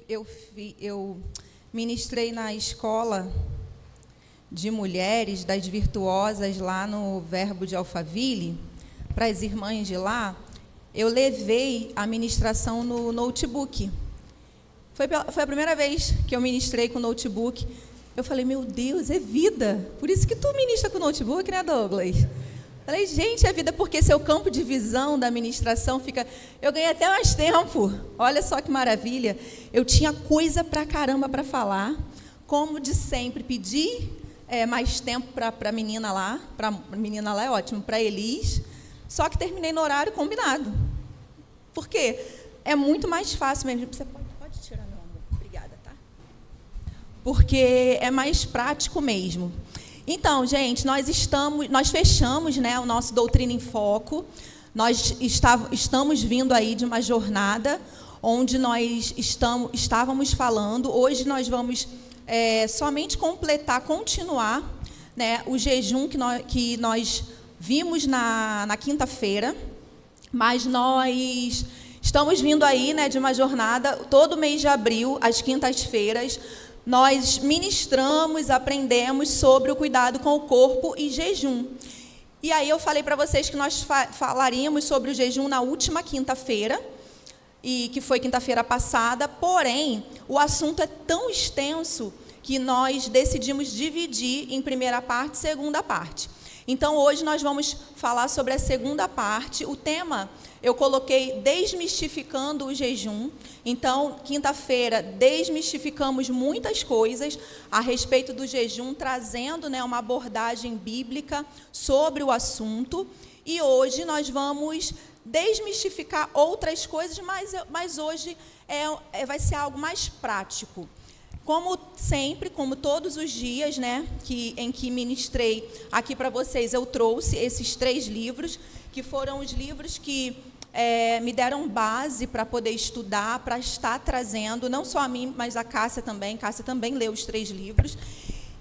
eu ministrei na escola de mulheres das virtuosas lá no Verbo de Alphaville, para as irmãs de lá. Eu levei a ministração no notebook. Foi a primeira vez que eu ministrei com notebook. Eu falei, meu Deus, é vida. Por isso que tu ministra com notebook, né, Douglas? Falei, gente, é vida, porque seu campo de visão da ministração fica... Eu ganhei até mais tempo. Olha só que maravilha. Eu tinha coisa pra caramba para falar. Como de sempre, pedi mais tempo para a menina lá. Para a menina lá é ótimo, para Elis. Só que terminei no horário combinado. Por quê? É muito mais fácil mesmo. Você pode tirar, meu amor. Obrigada, tá? Porque é mais prático mesmo. Então, gente, nós fechamos, né, o nosso Doutrina em Foco. Nós estamos vindo aí de uma jornada onde nós estávamos falando. Hoje nós vamos somente continuar, né, o jejum que nós vimos na quinta-feira. Mas nós estamos vindo aí, né, de uma jornada, todo mês de abril, às quintas-feiras, nós ministramos, aprendemos sobre o cuidado com o corpo e jejum. E aí eu falei para vocês que nós falaríamos sobre o jejum na última quinta-feira, e que foi quinta-feira passada, porém, o assunto é tão extenso que nós decidimos dividir em primeira parte e segunda parte. Então, hoje nós vamos falar sobre a segunda parte. O tema, eu coloquei desmistificando o jejum. Então, quinta-feira, desmistificamos muitas coisas a respeito do jejum, trazendo, né, uma abordagem bíblica sobre o assunto. E hoje nós vamos desmistificar outras coisas, mas hoje vai ser algo mais prático. Como sempre, como todos os dias, né, em que ministrei aqui para vocês, eu trouxe esses 3 livros, que foram os livros que me deram base para poder estudar, para estar trazendo, não só a mim, mas a Cássia também. Cássia também leu os 3 livros.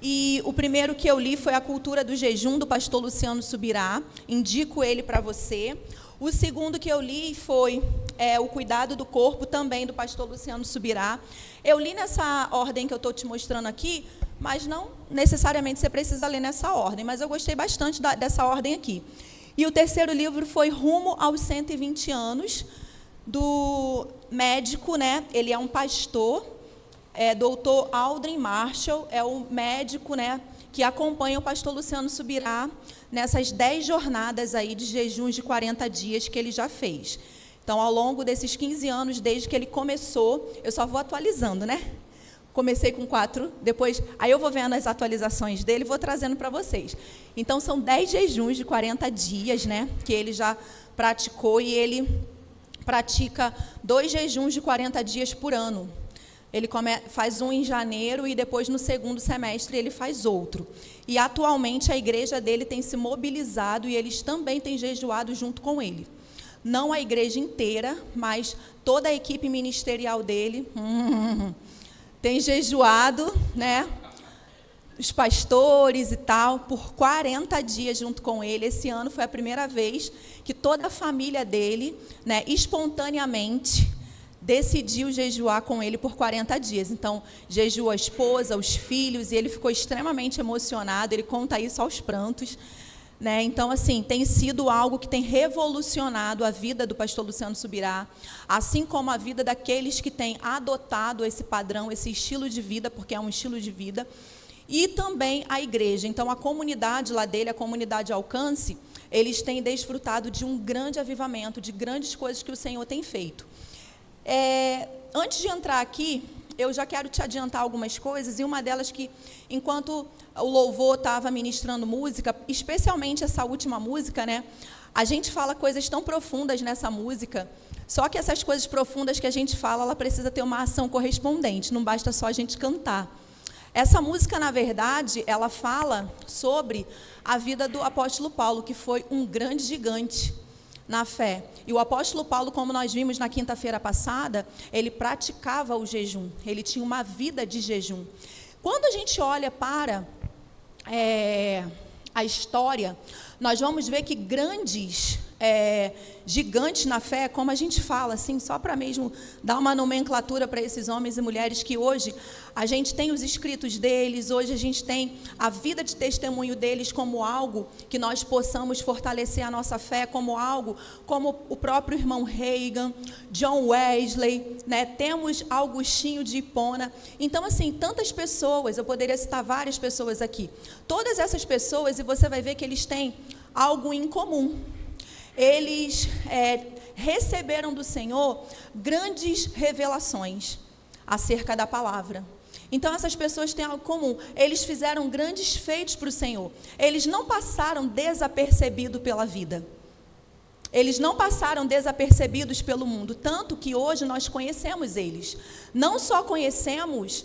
E o primeiro que eu li foi A Cultura do Jejum, do pastor Luciano Subirá. Indico ele para você. O segundo que eu li foi O Cuidado do Corpo, também do pastor Luciano Subirá. Eu li nessa ordem que eu estou te mostrando aqui, mas não necessariamente você precisa ler nessa ordem, mas eu gostei bastante dessa ordem aqui. E o terceiro livro foi Rumo aos 120 anos, do médico, né? Ele é um pastor, doutor Aldrin Marshall, é o médico, né, que acompanha o pastor Luciano Subirá nessas 10 jornadas aí de jejuns de 40 dias que ele já fez. Então, ao longo desses 15 anos, desde que ele começou, eu só vou atualizando, né? Comecei com 4, depois, aí eu vou vendo as atualizações dele e vou trazendo para vocês. Então, são 10 jejuns de 40 dias, né, que ele já praticou, e ele pratica 2 jejuns de 40 dias por ano. Ele faz um em janeiro e depois, no segundo semestre, ele faz outro. E, atualmente, a igreja dele tem se mobilizado e eles também têm jejuado junto com ele. Não a igreja inteira, mas toda a equipe ministerial dele tem jejuado, né? Os pastores e tal, por 40 dias junto com ele. Esse ano foi a primeira vez que toda a família dele, né, espontaneamente, decidiu jejuar com ele por 40 dias. Então, jejuou a esposa, os filhos, e ele ficou extremamente emocionado. Ele conta isso aos prantos, né? Então, assim, tem sido algo que tem revolucionado a vida do pastor Luciano Subirá, assim como a vida daqueles que têm adotado esse padrão, esse estilo de vida, porque é um estilo de vida, e também a igreja. Então, a comunidade lá dele, a comunidade Alcance, eles têm desfrutado de um grande avivamento, de grandes coisas que o Senhor tem feito. Antes de entrar aqui, eu já quero te adiantar algumas coisas, e uma delas que, enquanto o louvor estava ministrando música, especialmente essa última música, né, a gente fala coisas tão profundas nessa música, só que essas coisas profundas que a gente fala, ela precisa ter uma ação correspondente, não basta só a gente cantar. Essa música, na verdade, ela fala sobre a vida do apóstolo Paulo, que foi um grande gigante na fé. E o apóstolo Paulo, como nós vimos na quinta-feira passada, ele praticava o jejum, ele tinha uma vida de jejum. Quando a gente olha para a história, nós vamos ver que grandes gigantes na fé, como a gente fala, assim, só para mesmo dar uma nomenclatura para esses homens e mulheres que hoje a gente tem os escritos deles, hoje a gente tem a vida de testemunho deles como algo que nós possamos fortalecer a nossa fé, como algo, como o próprio irmão Reagan, John Wesley, né? Temos Augustinho de Hipona. Então, assim, tantas pessoas, eu poderia citar várias pessoas aqui. Todas essas pessoas, e você vai ver que eles têm algo em comum. Eles receberam do Senhor grandes revelações acerca da palavra. Então, essas pessoas têm algo comum. Eles fizeram grandes feitos para o Senhor. Eles não passaram desapercebidos pela vida. Eles não passaram desapercebidos pelo mundo. Tanto que hoje nós conhecemos eles. Não só conhecemos,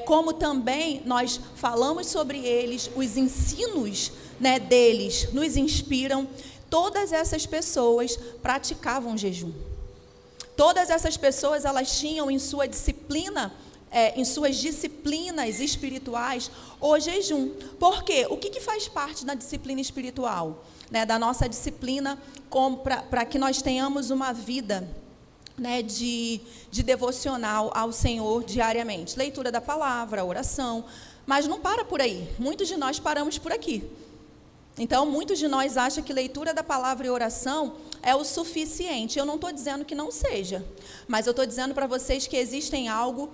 como também nós falamos sobre eles, os ensinos, né, deles nos inspiram. Todas essas pessoas praticavam jejum. Todas essas pessoas, elas tinham em sua disciplina, em suas disciplinas espirituais, o jejum. Por quê? O que faz parte da disciplina espiritual? Né, da nossa disciplina para que nós tenhamos uma vida, né, de devocional ao Senhor diariamente. Leitura da palavra, oração. Mas não para por aí. Muitos de nós paramos por aqui. Então, muitos de nós acham que leitura da palavra e oração é o suficiente. Eu não estou dizendo que não seja, mas eu estou dizendo para vocês que existe algo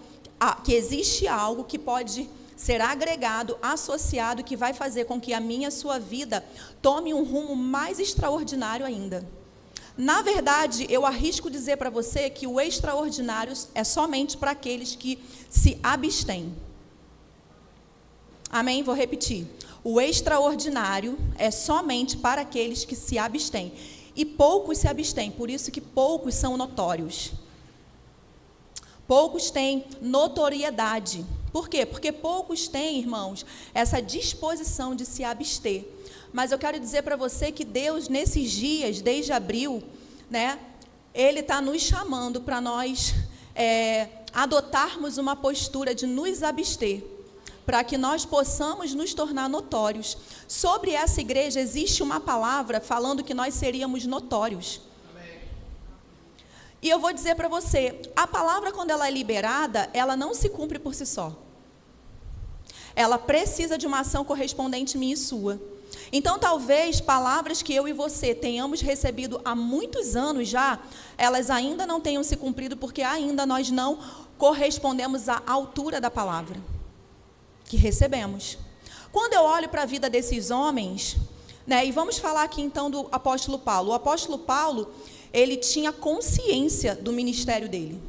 que pode ser agregado, associado, que vai fazer com que a minha e a sua vida tome um rumo mais extraordinário ainda. Na verdade, eu arrisco dizer para você que o extraordinário é somente para aqueles que se abstêm. Amém? Vou repetir. O extraordinário é somente para aqueles que se abstêm. E poucos se abstêm, por isso que poucos são notórios. Poucos têm notoriedade. Por quê? Porque poucos têm, irmãos, essa disposição de se abster. Mas eu quero dizer para você que Deus, nesses dias, desde abril, né, Ele está nos chamando para nós adotarmos uma postura de nos abster, para que nós possamos nos tornar notórios. Sobre essa igreja existe uma palavra falando que nós seríamos notórios. Amém. E eu vou dizer para você, a palavra, quando ela é liberada, ela não se cumpre por si só. Ela precisa de uma ação correspondente minha e sua. Então, talvez palavras que eu e você tenhamos recebido há muitos anos já, elas ainda não tenham se cumprido, porque ainda nós não correspondemos à altura da palavra que recebemos. Quando eu olho para a vida desses homens, né, e vamos falar aqui então do apóstolo Paulo. O apóstolo Paulo, ele tinha consciência do ministério dele.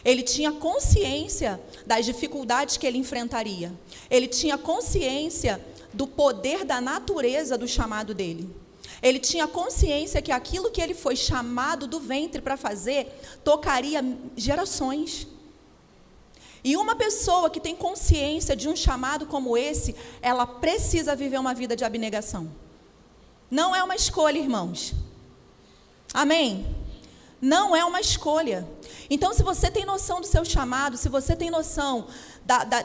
Ele tinha consciência das dificuldades que ele enfrentaria. Ele tinha consciência do poder da natureza do chamado dele. Ele tinha consciência que aquilo que ele foi chamado do ventre para fazer, tocaria gerações. E uma pessoa que tem consciência de um chamado como esse, ela precisa viver uma vida de abnegação. Não é uma escolha, irmãos. Amém? Não é uma escolha. Então, se você tem noção do seu chamado, se você tem noção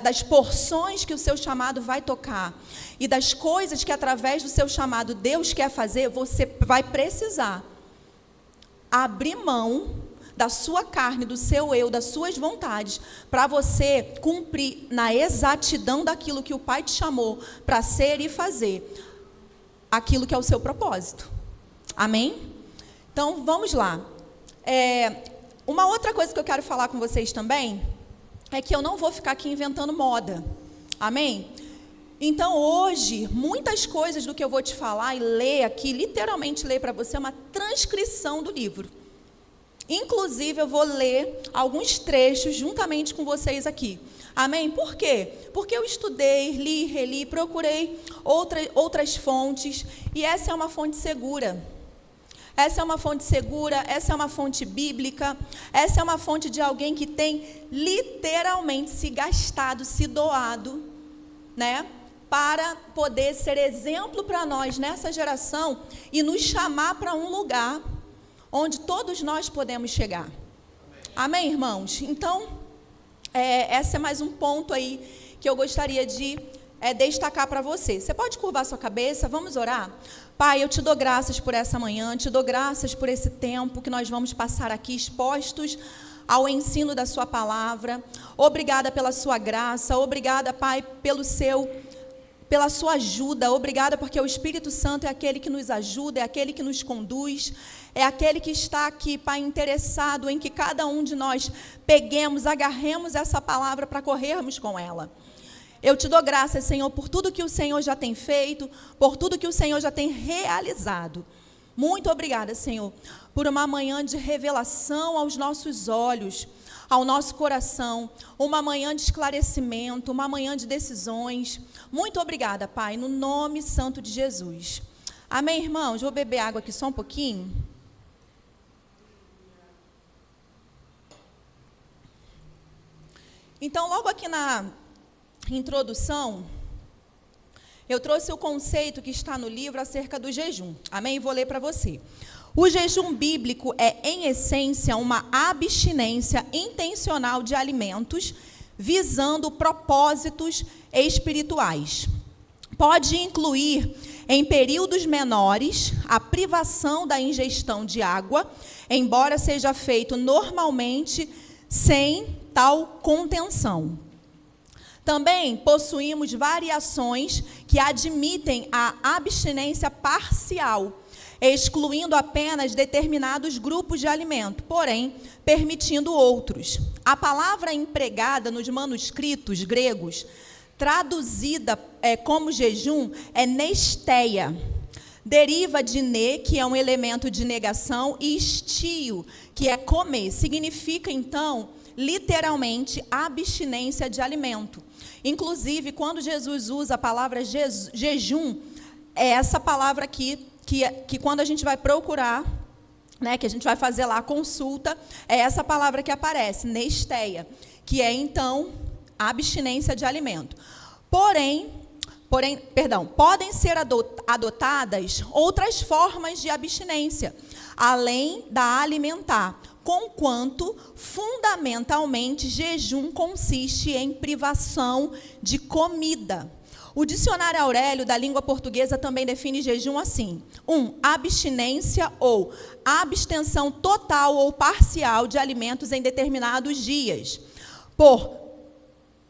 das porções que o seu chamado vai tocar e das coisas que através do seu chamado Deus quer fazer, você vai precisar abrir mão da sua carne, do seu eu, das suas vontades, para você cumprir na exatidão daquilo que o Pai te chamou para ser e fazer, aquilo que é o seu propósito. Amém? Então, vamos lá. Uma outra coisa que eu quero falar com vocês também é que eu não vou ficar aqui inventando moda. Amém? Então, hoje, muitas coisas do que eu vou te falar e ler aqui, literalmente ler para você, é uma transcrição do livro. Inclusive, eu vou ler alguns trechos juntamente com vocês aqui. Amém? Por quê? Porque eu estudei, li, reli, procurei outras fontes, e essa é uma fonte segura. Essa é uma fonte segura, essa é uma fonte bíblica, essa é uma fonte de alguém que tem literalmente se gastado, se doado, né, para poder ser exemplo para nós nessa geração e nos chamar para um lugar onde todos nós podemos chegar. Amém, irmãos? Então, esse é mais um ponto aí que eu gostaria de destacar para você. Você pode curvar sua cabeça? Vamos orar? Pai, eu te dou graças por essa manhã, te dou graças por esse tempo que nós vamos passar aqui expostos ao ensino da sua palavra. Obrigada pela sua graça, obrigada, Pai, pela sua ajuda, obrigada porque o Espírito Santo é aquele que nos ajuda, é aquele que nos conduz, é aquele que está aqui, Pai, interessado em que cada um de nós peguemos, agarremos essa palavra para corrermos com ela. Eu te dou graças, Senhor, por tudo que o Senhor já tem feito, por tudo que o Senhor já tem realizado. Muito obrigada, Senhor, por uma manhã de revelação aos nossos olhos, ao nosso coração, uma manhã de esclarecimento, uma manhã de decisões. Muito obrigada, Pai, no nome santo de Jesus. Amém, irmãos? Vou beber água aqui só um pouquinho. Então, logo aqui na introdução, eu trouxe o conceito que está no livro acerca do jejum. Amém? Vou ler para você. O jejum bíblico é, em essência, uma abstinência intencional de alimentos visando propósitos espirituais. Pode incluir, em períodos menores, a privação da ingestão de água, embora seja feito normalmente sem tal contenção. Também possuímos variações que admitem a abstinência parcial, excluindo apenas determinados grupos de alimento, porém, permitindo outros. A palavra empregada nos manuscritos gregos, traduzida como jejum, é nesteia. Deriva de ne, que é um elemento de negação, e estio, que é comer. Significa, então, literalmente, abstinência de alimento. Inclusive, quando Jesus usa a palavra jejum, é essa palavra aqui, que quando a gente vai procurar, né, que a gente vai fazer lá a consulta, é essa palavra que aparece, nesteia, que é, então, abstinência de alimento. Porém, podem ser adotadas outras formas de abstinência, além da alimentar, conquanto, fundamentalmente, jejum consiste em privação de comida. O dicionário Aurélio da língua portuguesa também define jejum assim: 1. Abstinência ou abstenção total ou parcial de alimentos em determinados dias, por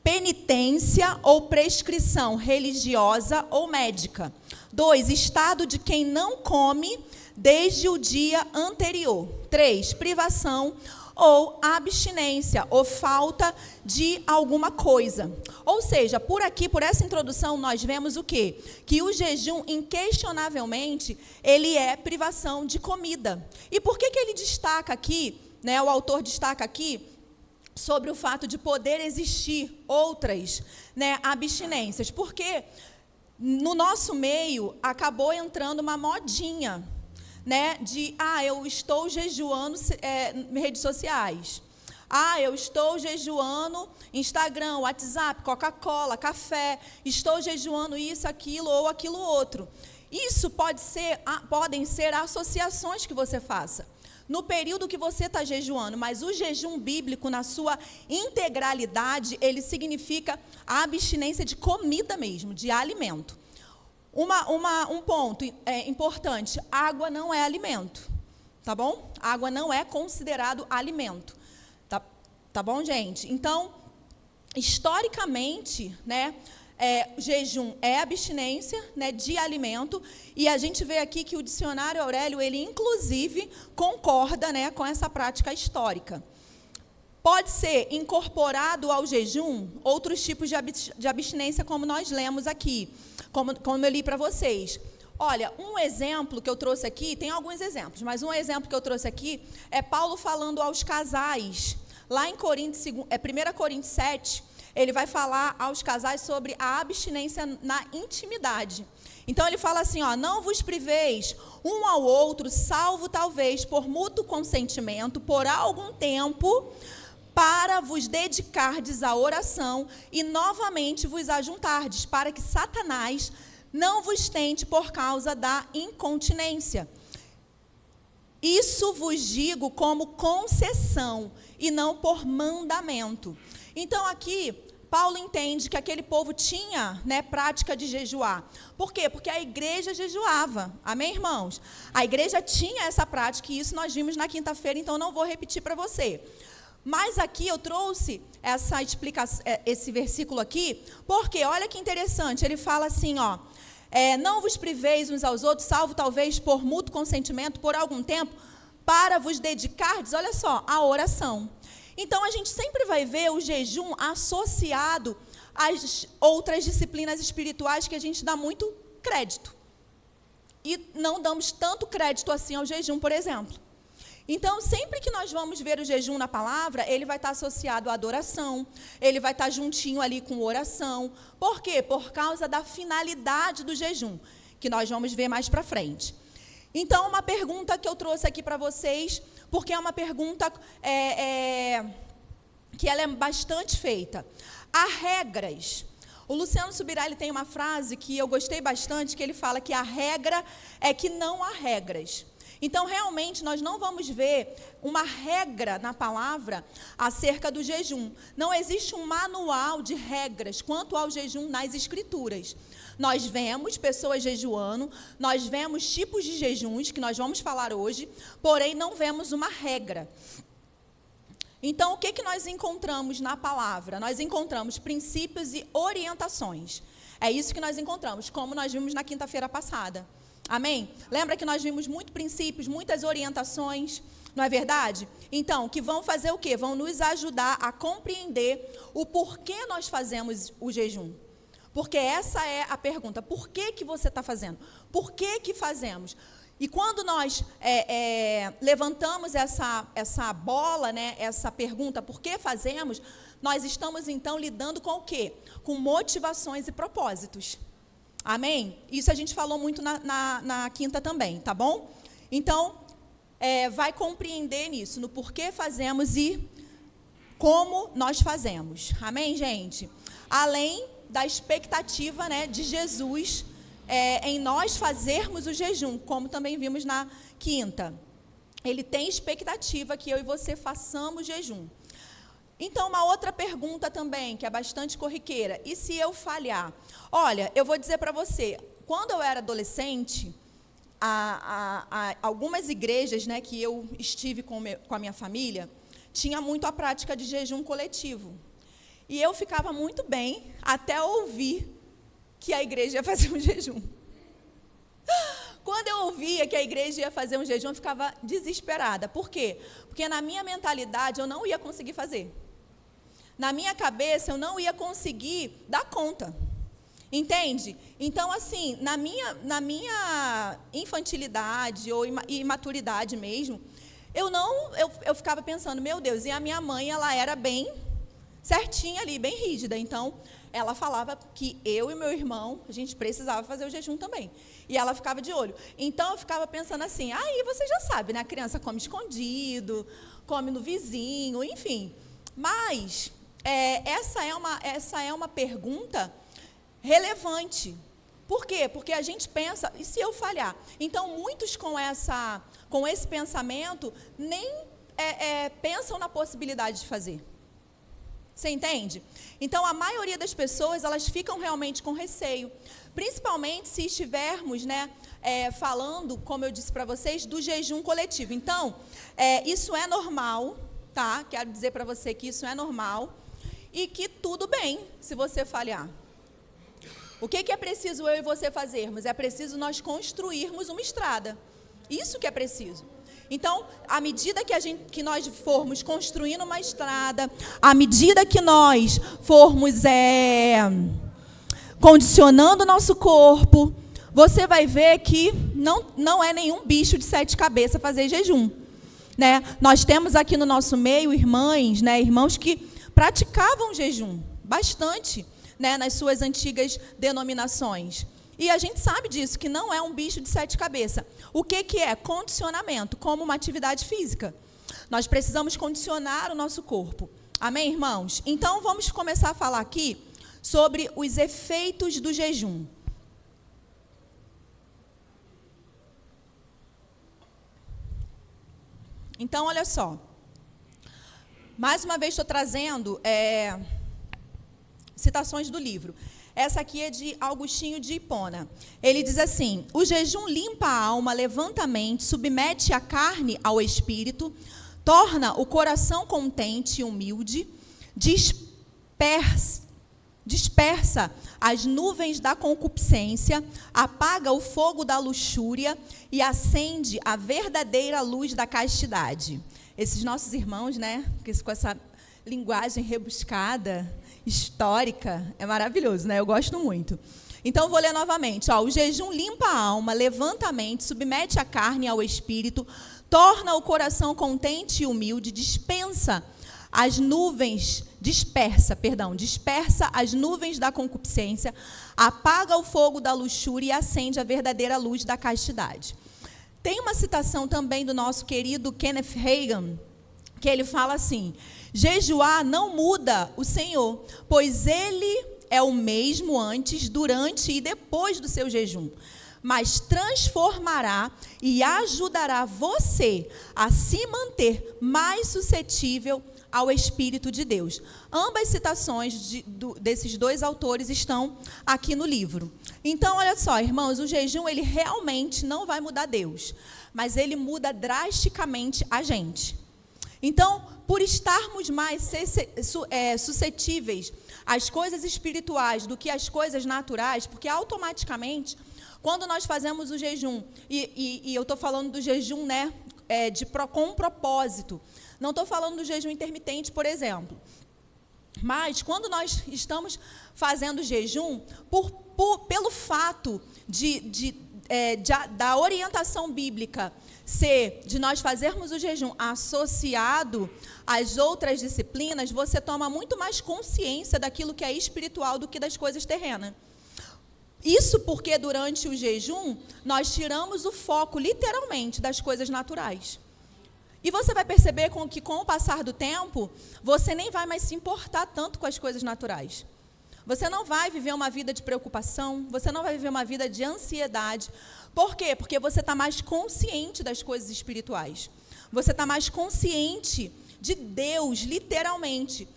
penitência ou prescrição religiosa ou médica. 2. Estado de quem não come desde o dia anterior. 3. Privação ou abstinência, ou falta de alguma coisa. Ou seja, por aqui, por essa introdução, nós vemos o quê? Que o jejum, inquestionavelmente, ele é privação de comida. E por que ele destaca aqui, né, o autor destaca aqui, sobre o fato de poder existir outras, né, abstinências? Porque no nosso meio acabou entrando uma modinha, né, de, eu estou jejuando redes sociais. Eu estou jejuando Instagram, WhatsApp, Coca-Cola, café. Estou jejuando isso, aquilo ou aquilo outro. Isso podem ser associações que você faça no período que você está jejuando, mas o jejum bíblico, na sua integralidade, ele significa a abstinência de comida mesmo, de alimento. Um ponto importante: água não é alimento, tá bom? Água não é considerado alimento, tá bom, gente? Então, historicamente, né, jejum é abstinência, né, de alimento, e a gente vê aqui que o dicionário Aurélio, ele inclusive concorda, né, com essa prática histórica. Pode ser incorporado ao jejum outros tipos de abstinência, como nós lemos aqui, como eu li para vocês. Olha, um exemplo que eu trouxe aqui, tem alguns exemplos, mas um exemplo que eu trouxe aqui é Paulo falando aos casais. Lá em 1 Coríntios 7, ele vai falar aos casais sobre a abstinência na intimidade. Então, ele fala assim, não vos priveis um ao outro, salvo talvez por mútuo consentimento, por algum tempo, para vos dedicardes à oração e novamente vos ajuntardes, para que Satanás não vos tente por causa da incontinência. Isso vos digo como concessão e não por mandamento. Então, aqui, Paulo entende que aquele povo tinha, né, prática de jejuar. Por quê? Porque a igreja jejuava. Amém, irmãos? A igreja tinha essa prática, e isso nós vimos na quinta-feira, então não vou repetir para você. Mas aqui eu trouxe essa explicação, esse versículo aqui, porque olha que interessante, ele fala assim, ó, não vos priveis uns aos outros, salvo talvez por mútuo consentimento, por algum tempo, para vos dedicardes, olha só, à oração. Então, a gente sempre vai ver o jejum associado às outras disciplinas espirituais que a gente dá muito crédito. E não damos tanto crédito assim ao jejum, por exemplo. Então, sempre que nós vamos ver o jejum na palavra, ele vai estar associado à adoração, ele vai estar juntinho ali com oração. Por quê? Por causa da finalidade do jejum, que nós vamos ver mais para frente. Então, uma pergunta que eu trouxe aqui para vocês, porque é uma pergunta que ela é bastante feita. Há regras. O Luciano Subirá, ele tem uma frase que eu gostei bastante, que ele fala que a regra é que não há regras. Então, realmente, nós não vamos ver uma regra na palavra acerca do jejum. Não existe um manual de regras quanto ao jejum nas Escrituras. Nós vemos pessoas jejuando, nós vemos tipos de jejuns, que nós vamos falar hoje, porém não vemos uma regra. Então, o que nós encontramos na palavra? Nós encontramos princípios e orientações. É isso que nós encontramos, como nós vimos na quinta-feira passada. Amém? Lembra que nós vimos muitos princípios, muitas orientações, não é verdade? Então, que vão fazer o quê? Vão nos ajudar a compreender o porquê nós fazemos o jejum. Porque essa é a pergunta. Por que você está fazendo? Por que fazemos? E quando nós levantamos essa bola, né, essa pergunta, por que fazemos, nós estamos, então, lidando com o quê? Com motivações e propósitos. Amém? Isso a gente falou muito na quinta também, tá bom? Então, vai compreender nisso, no porquê fazemos e como nós fazemos. Amém, gente? Além da expectativa, né, de Jesus em nós fazermos o jejum, como também vimos na quinta. Ele tem expectativa que eu e você façamos jejum. Então, uma outra pergunta também, que é bastante corriqueira. E se eu falhar? Olha, eu vou dizer para você, quando eu era adolescente, algumas igrejas, né, que eu estive com a minha família, tinha muito a prática de jejum coletivo. E eu ficava muito bem até ouvir que a igreja ia fazer um jejum. Quando eu ouvia que a igreja ia fazer um jejum, eu ficava desesperada. Por quê? Porque na minha mentalidade eu não ia conseguir fazer. Na minha cabeça eu não ia conseguir dar conta. Entende? Então, assim, na minha infantilidade ou imaturidade mesmo, eu ficava pensando, meu Deus, e a minha mãe, ela era bem certinha ali, bem rígida. Então, ela falava que eu e meu irmão, a gente precisava fazer o jejum também. E ela ficava de olho. Então, eu ficava pensando assim, aí você já sabe, né? A criança come escondido, come no vizinho, enfim. Mas, essa é uma pergunta relevante. Por quê? Porque a gente pensa, e se eu falhar? Então, muitos com esse pensamento, nem pensam na possibilidade de fazer. Você entende? Então, a maioria das pessoas, elas ficam realmente com receio. Principalmente se estivermos, né, falando, como eu disse para vocês, do jejum coletivo. Então, isso é normal, tá? Quero dizer para você que isso é normal e que tudo bem se você falhar. O que é preciso eu e você fazermos? É preciso nós construirmos uma estrada. Isso que é preciso. Então, à medida que nós formos construindo uma estrada, à medida que nós formos condicionando o nosso corpo, você vai ver que não é nenhum bicho de 7 cabeças fazer jejum. Né? Nós temos aqui no nosso meio irmãs, né, irmãos que praticavam jejum bastante, né, nas suas antigas denominações. E a gente sabe disso, que não é um bicho de 7 cabeças. O que é? Condicionamento, como uma atividade física. Nós precisamos condicionar o nosso corpo. Amém, irmãos? Então, vamos começar a falar aqui sobre os efeitos do jejum. Então, olha só. Mais uma vez estou trazendo citações do livro. Essa aqui é de Agostinho de Hipona. Ele diz assim: o jejum limpa a alma, levanta a mente, submete a carne ao espírito, torna o coração contente e humilde, dispersa as nuvens da concupiscência, apaga o fogo da luxúria e acende a verdadeira luz da castidade. Esses nossos irmãos, né, com essa linguagem rebuscada, histórica, é maravilhoso, né? Eu gosto muito. Então, vou ler novamente. O jejum limpa a alma, levanta a mente, submete a carne ao espírito, torna o coração contente e humilde, dispersa as nuvens da concupiscência, apaga o fogo da luxúria e acende a verdadeira luz da castidade. Tem uma citação também do nosso querido Kenneth Hagin, que ele fala assim: jejuar não muda o Senhor, pois Ele é o mesmo antes, durante e depois do seu jejum, mas transformará e ajudará você a se manter mais suscetível ao Espírito de Deus. Ambas citações desses dois autores estão aqui no livro. Então, olha só, irmãos, o jejum ele realmente não vai mudar Deus, mas ele muda drasticamente a gente. Então, por estarmos mais suscetíveis às coisas espirituais do que às coisas naturais, porque automaticamente, quando nós fazemos o jejum, e eu estou falando do jejum, né, com um propósito, não estou falando do jejum intermitente, por exemplo, mas quando nós estamos fazendo jejum, pelo fato da orientação bíblica ser de nós fazermos o jejum associado às outras disciplinas, você toma muito mais consciência daquilo que é espiritual do que das coisas terrenas. Isso porque durante o jejum nós tiramos o foco literalmente das coisas naturais. E você vai perceber que com o passar do tempo, você nem vai mais se importar tanto com as coisas naturais. Você não vai viver uma vida de preocupação, você não vai viver uma vida de ansiedade. Por quê? Porque você está mais consciente das coisas espirituais. Você está mais consciente de Deus, literalmente.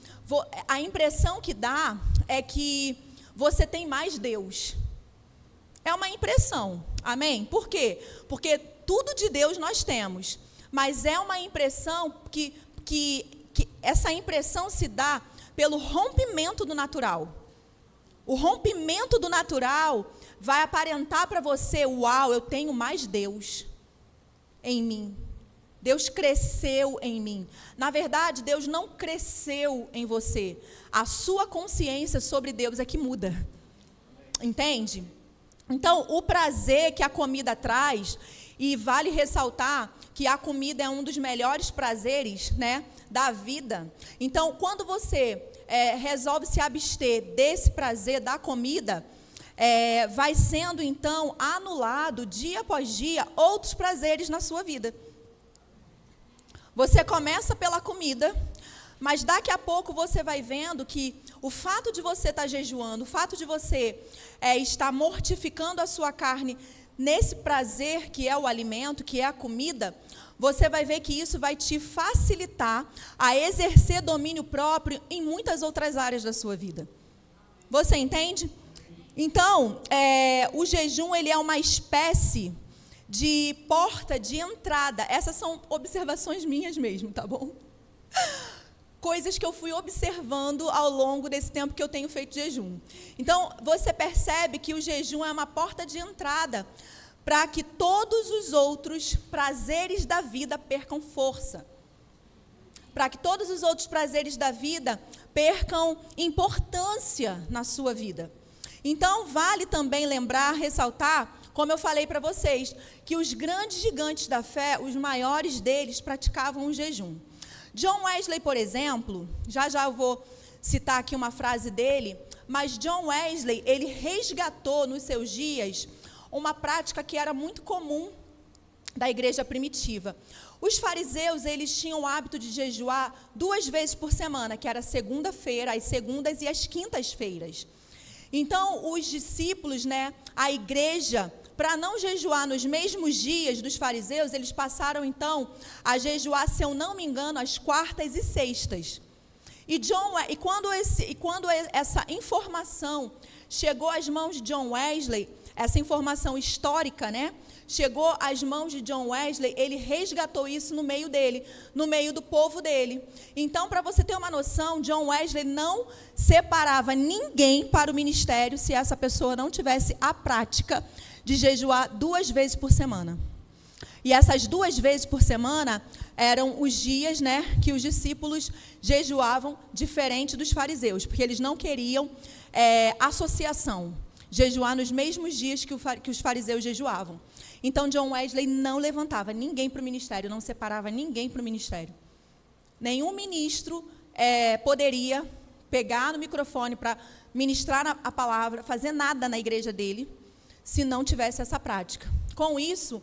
A impressão que dá é que você tem mais Deus. É uma impressão, amém? Por quê? Porque tudo de Deus nós temos, mas é uma impressão que essa impressão se dá pelo rompimento do natural. O rompimento do natural vai aparentar para você: uau, eu tenho mais Deus em mim. Deus cresceu em mim. Na verdade, Deus não cresceu em você. A sua consciência sobre Deus é que muda. Entende? Então, o prazer que a comida traz, e vale ressaltar que a comida é um dos melhores prazeres, né, da vida. Então, quando você resolve se abster desse prazer da comida, vai sendo, então, anulado, dia após dia, outros prazeres na sua vida. Você começa pela comida, mas daqui a pouco você vai vendo que o fato de você estar jejuando, o fato de você estar mortificando a sua carne nesse prazer que é o alimento, que é a comida, você vai ver que isso vai te facilitar a exercer domínio próprio em muitas outras áreas da sua vida. Você entende? Então, o jejum ele é uma espécie de porta de entrada. Essas são observações minhas mesmo, tá bom? Coisas que eu fui observando ao longo desse tempo que eu tenho feito jejum. Então, você percebe que o jejum é uma porta de entrada para que todos os outros prazeres da vida percam força. Para que todos os outros prazeres da vida percam importância na sua vida. Então, vale também lembrar, ressaltar, como eu falei para vocês, que os grandes gigantes da fé, os maiores deles, praticavam o jejum. John Wesley, por exemplo, já eu vou citar aqui uma frase dele, mas John Wesley, ele resgatou nos seus dias uma prática que era muito comum da igreja primitiva. Os fariseus, eles tinham o hábito de jejuar 2 vezes por semana, que era segunda-feira, as segundas e as quintas-feiras. Então, os discípulos, né, a igreja, para não jejuar nos mesmos dias dos fariseus, eles passaram, então, a jejuar, se eu não me engano, às quartas e sextas. E quando essa informação chegou às mãos de John Wesley, essa informação histórica, né? Chegou às mãos de John Wesley, ele resgatou isso no meio dele, no meio do povo dele. Então, para você ter uma noção, John Wesley não separava ninguém para o ministério se essa pessoa não tivesse a prática de jejuar 2 vezes por semana. E essas 2 vezes por semana eram os dias, né, que os discípulos jejuavam, diferente dos fariseus, porque eles não queriam associação, jejuar nos mesmos dias que os fariseus jejuavam. Então, John Wesley não levantava ninguém para o ministério, não separava ninguém para o ministério. Nenhum ministro poderia pegar no microfone para ministrar a palavra, fazer nada na igreja dele, se não tivesse essa prática. Com isso,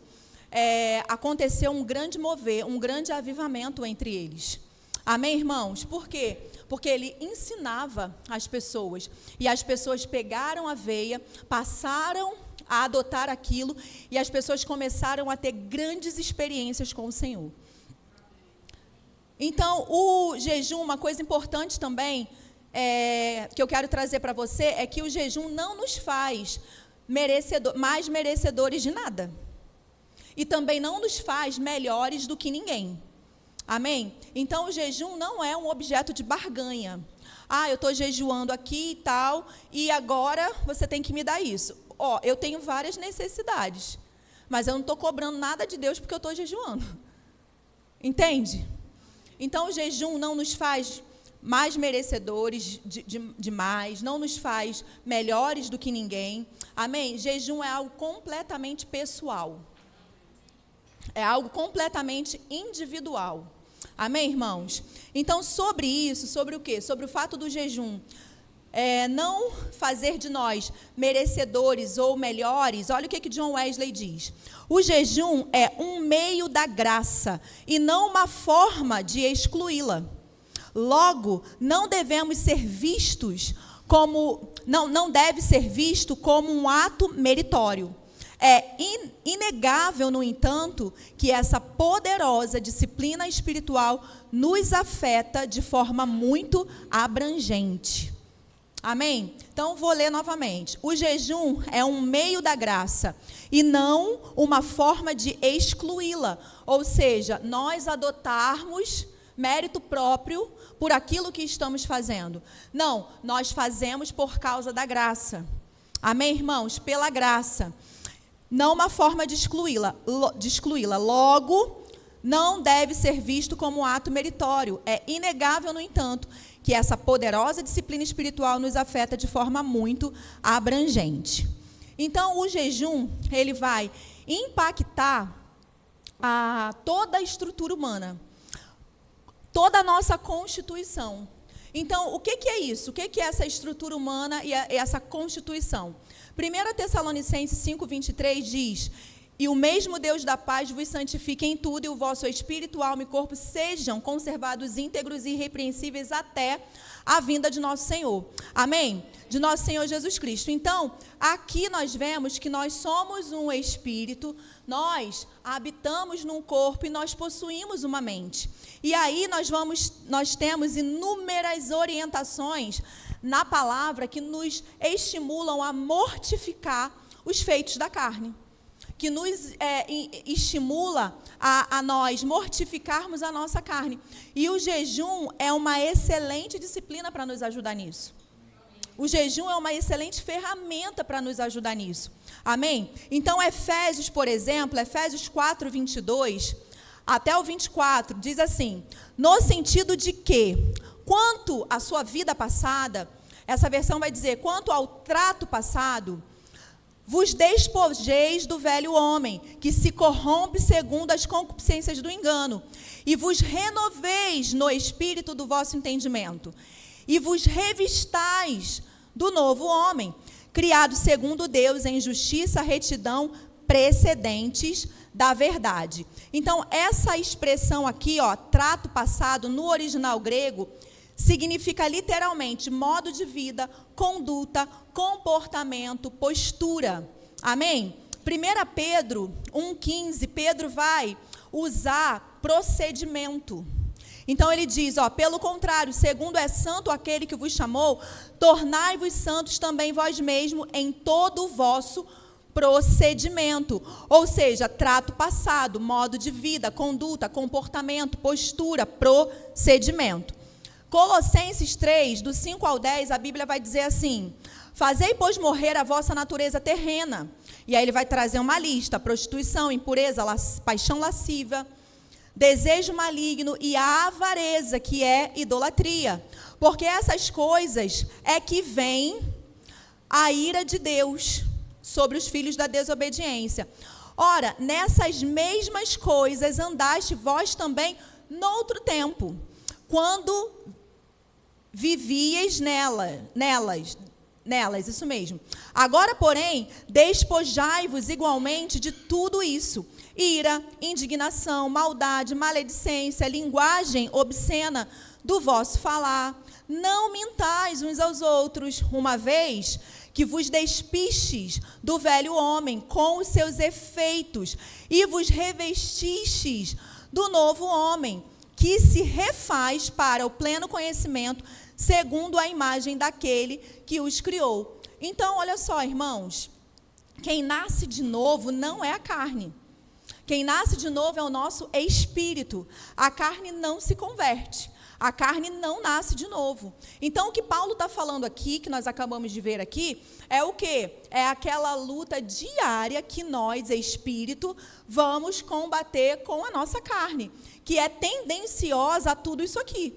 aconteceu um grande mover, um grande avivamento entre eles. Amém, irmãos? Por quê? Porque ele ensinava as pessoas, e as pessoas pegaram a veia, passaram a adotar aquilo, e as pessoas começaram a ter grandes experiências com o Senhor. Então, o jejum, uma coisa importante também, que eu quero trazer para você, é que o jejum não nos faz mais merecedores de nada. E também não nos faz melhores do que ninguém. Amém? Então, o jejum não é um objeto de barganha. Eu estou jejuando aqui e tal, e agora você tem que me dar isso. Eu tenho várias necessidades, mas eu não estou cobrando nada de Deus porque eu estou jejuando. Entende? Então, o jejum não nos faz mais merecedores de mais, não nos faz melhores do que ninguém. Amém? Jejum é algo completamente pessoal. É algo completamente individual. Amém, irmãos? Então, sobre isso, sobre o quê? Sobre o fato do jejum não fazer de nós merecedores ou melhores, olha o que John Wesley diz. O jejum é um meio da graça e não uma forma de excluí-la. Logo, não devemos ser vistos como, não deve ser visto como um ato meritório. É inegável, no entanto, que essa poderosa disciplina espiritual nos afeta de forma muito abrangente. Amém? Então, vou ler novamente. O jejum é um meio da graça e não uma forma de excluí-la. Ou seja, nós adotarmos mérito próprio por aquilo que estamos fazendo. Não, nós fazemos por causa da graça. Amém, irmãos? Pela graça. Não uma forma de excluí-la. Logo, não deve ser visto como um ato meritório. É inegável, no entanto, que essa poderosa disciplina espiritual nos afeta de forma muito abrangente. Então, o jejum, ele vai impactar toda a estrutura humana, toda a nossa constituição. Então, o que é isso? O que é essa estrutura humana e essa constituição? 1 Tessalonicenses 5:23 diz: e o mesmo Deus da paz vos santifique em tudo, e o vosso espírito, alma e corpo sejam conservados íntegros e irrepreensíveis até a vinda de nosso Senhor. Amém? De nosso Senhor Jesus Cristo. Então, aqui nós vemos que nós somos um espírito, nós habitamos num corpo e nós possuímos uma mente. E aí nós temos inúmeras orientações na palavra que nos estimulam a mortificar os feitos da carne, que nos estimula a nós mortificarmos a nossa carne. E o jejum é uma excelente disciplina para nos ajudar nisso. O jejum é uma excelente ferramenta para nos ajudar nisso. Amém? Então, Efésios, por exemplo, Efésios 4:22 até o 24, diz assim: no sentido de que, quanto à sua vida passada, essa versão vai dizer, quanto ao trato passado, vos despojeis do velho homem, que se corrompe segundo as concupiscências do engano, e vos renoveis no espírito do vosso entendimento, e vos revistais do novo homem, criado segundo Deus em justiça, retidão, precedentes da verdade. Então, essa expressão aqui, trato passado, no original grego, significa literalmente modo de vida, conduta, comportamento, postura. Amém? 1 Pedro 1,15, Pedro vai usar procedimento. Então ele diz, pelo contrário, segundo é santo aquele que vos chamou, tornai-vos santos também vós mesmos em todo o vosso procedimento. Ou seja, trato passado, modo de vida, conduta, comportamento, postura, procedimento. Colossenses 3, do 5 ao 10, a Bíblia vai dizer assim: fazei, pois, morrer a vossa natureza terrena. E aí ele vai trazer uma lista: prostituição, impureza, paixão lasciva, desejo maligno e a avareza, que é idolatria. Porque essas coisas é que vem a ira de Deus sobre os filhos da desobediência. Ora, nessas mesmas coisas andaste vós também noutro tempo, quando vivieis nelas, isso mesmo. Agora, porém, despojai-vos igualmente de tudo isso: ira, indignação, maldade, maledicência, linguagem obscena do vosso falar. Não mintais uns aos outros, uma vez que vos despistes do velho homem com os seus efeitos e vos revestistes do novo homem, que se refaz para o pleno conhecimento, segundo a imagem daquele que os criou. Então, olha só, irmãos, quem nasce de novo não é a carne. Quem nasce de novo é o nosso espírito. A carne não se converte. A carne não nasce de novo. Então, o que Paulo está falando aqui, que nós acabamos de ver aqui, é o quê? É aquela luta diária que nós, espírito, vamos combater com a nossa carne, que é tendenciosa a tudo isso aqui.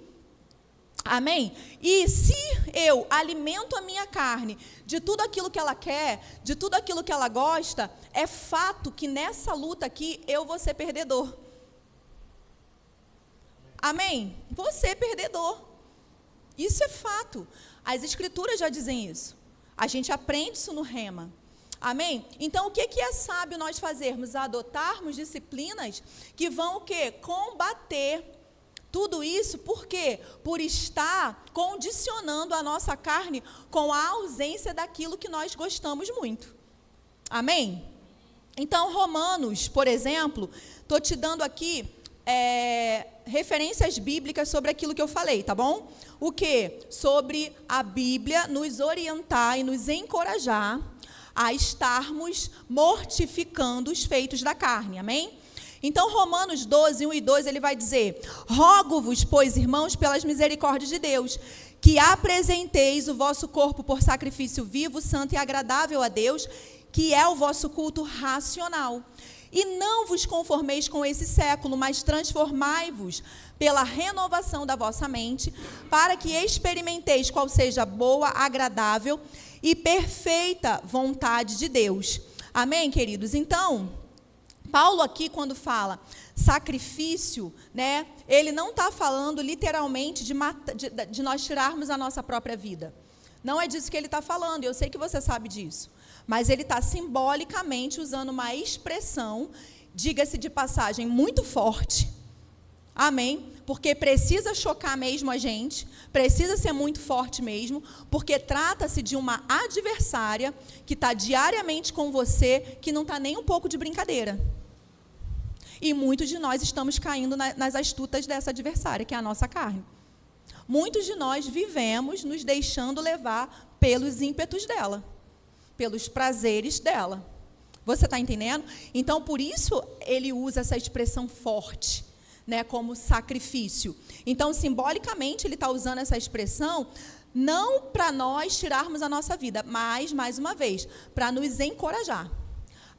Amém? E se eu alimento a minha carne de tudo aquilo que ela quer, de tudo aquilo que ela gosta, é fato que nessa luta aqui eu vou ser perdedor. Amém? Vou ser perdedor. Isso é fato. As escrituras já dizem isso. A gente aprende isso no Rema. Amém? Então, o que é sábio nós fazermos? Adotarmos disciplinas que vão o quê? Combater tudo isso. Por quê? Por estar condicionando a nossa carne com a ausência daquilo que nós gostamos muito. Amém? Então, Romanos, por exemplo, estou te dando aqui referências bíblicas sobre aquilo que eu falei, tá bom? O quê? Sobre a Bíblia nos orientar e nos encorajar a estarmos mortificando os feitos da carne, amém? Então, Romanos 12, 1 e 2, ele vai dizer: rogo-vos, pois, irmãos, pelas misericórdias de Deus, que apresenteis o vosso corpo por sacrifício vivo, santo e agradável a Deus, que é o vosso culto racional. E não vos conformeis com esse século, mas transformai-vos pela renovação da vossa mente, para que experimenteis qual seja a boa, agradável e perfeita vontade de Deus. Amém, queridos? Então, Paulo aqui, quando fala sacrifício, né, ele não está falando literalmente de nós tirarmos a nossa própria vida. Não é disso que ele está falando, eu sei que você sabe disso. Mas ele está simbolicamente usando uma expressão, diga-se de passagem, muito forte. Amém? Porque precisa chocar mesmo a gente, precisa ser muito forte mesmo, porque trata-se de uma adversária que está diariamente com você, que não está nem um pouco de brincadeira. E muitos de nós estamos caindo nas astutas dessa adversária, que é a nossa carne. Muitos de nós vivemos nos deixando levar pelos ímpetos dela, pelos prazeres dela. Você está entendendo? Então, por isso, ele usa essa expressão forte, né, como sacrifício. Então, simbolicamente, ele está usando essa expressão não para nós tirarmos a nossa vida, mas, mais uma vez, para nos encorajar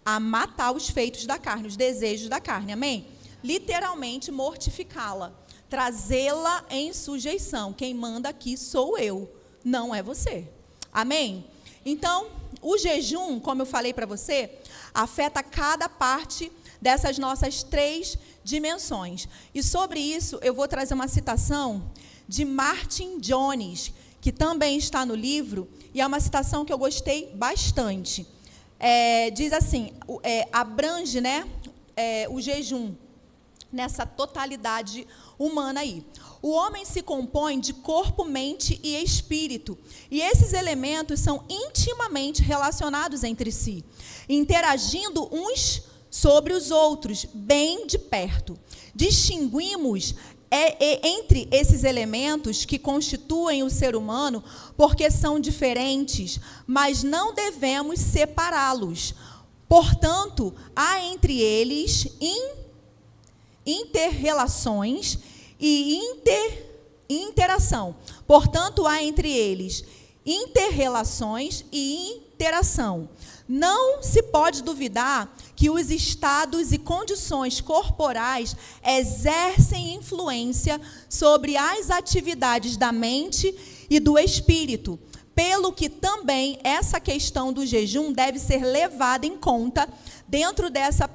a matar os feitos da carne, os desejos da carne. Amém? Literalmente, mortificá-la, trazê-la em sujeição. Quem manda aqui sou eu, não é você. Amém? Então, o jejum, como eu falei para você, afeta cada parte dessas nossas 3 dimensões. E sobre isso, eu vou trazer uma citação de Martin Jones, que também está no livro, e é uma citação que eu gostei bastante. Diz assim, abrange, né, o jejum nessa totalidade humana aí. O homem se compõe de corpo, mente e espírito. E esses elementos são intimamente relacionados entre si, interagindo uns sobre os outros, bem de perto. Distinguimos entre esses elementos que constituem o ser humano, porque são diferentes, mas não devemos separá-los. Portanto, há entre eles inter-relações e interação. Portanto, há entre eles inter-relações e interação. Não se pode duvidar que os estados e condições corporais exercem influência sobre as atividades da mente e do espírito, pelo que também essa questão do jejum deve ser levada em conta dentro dessa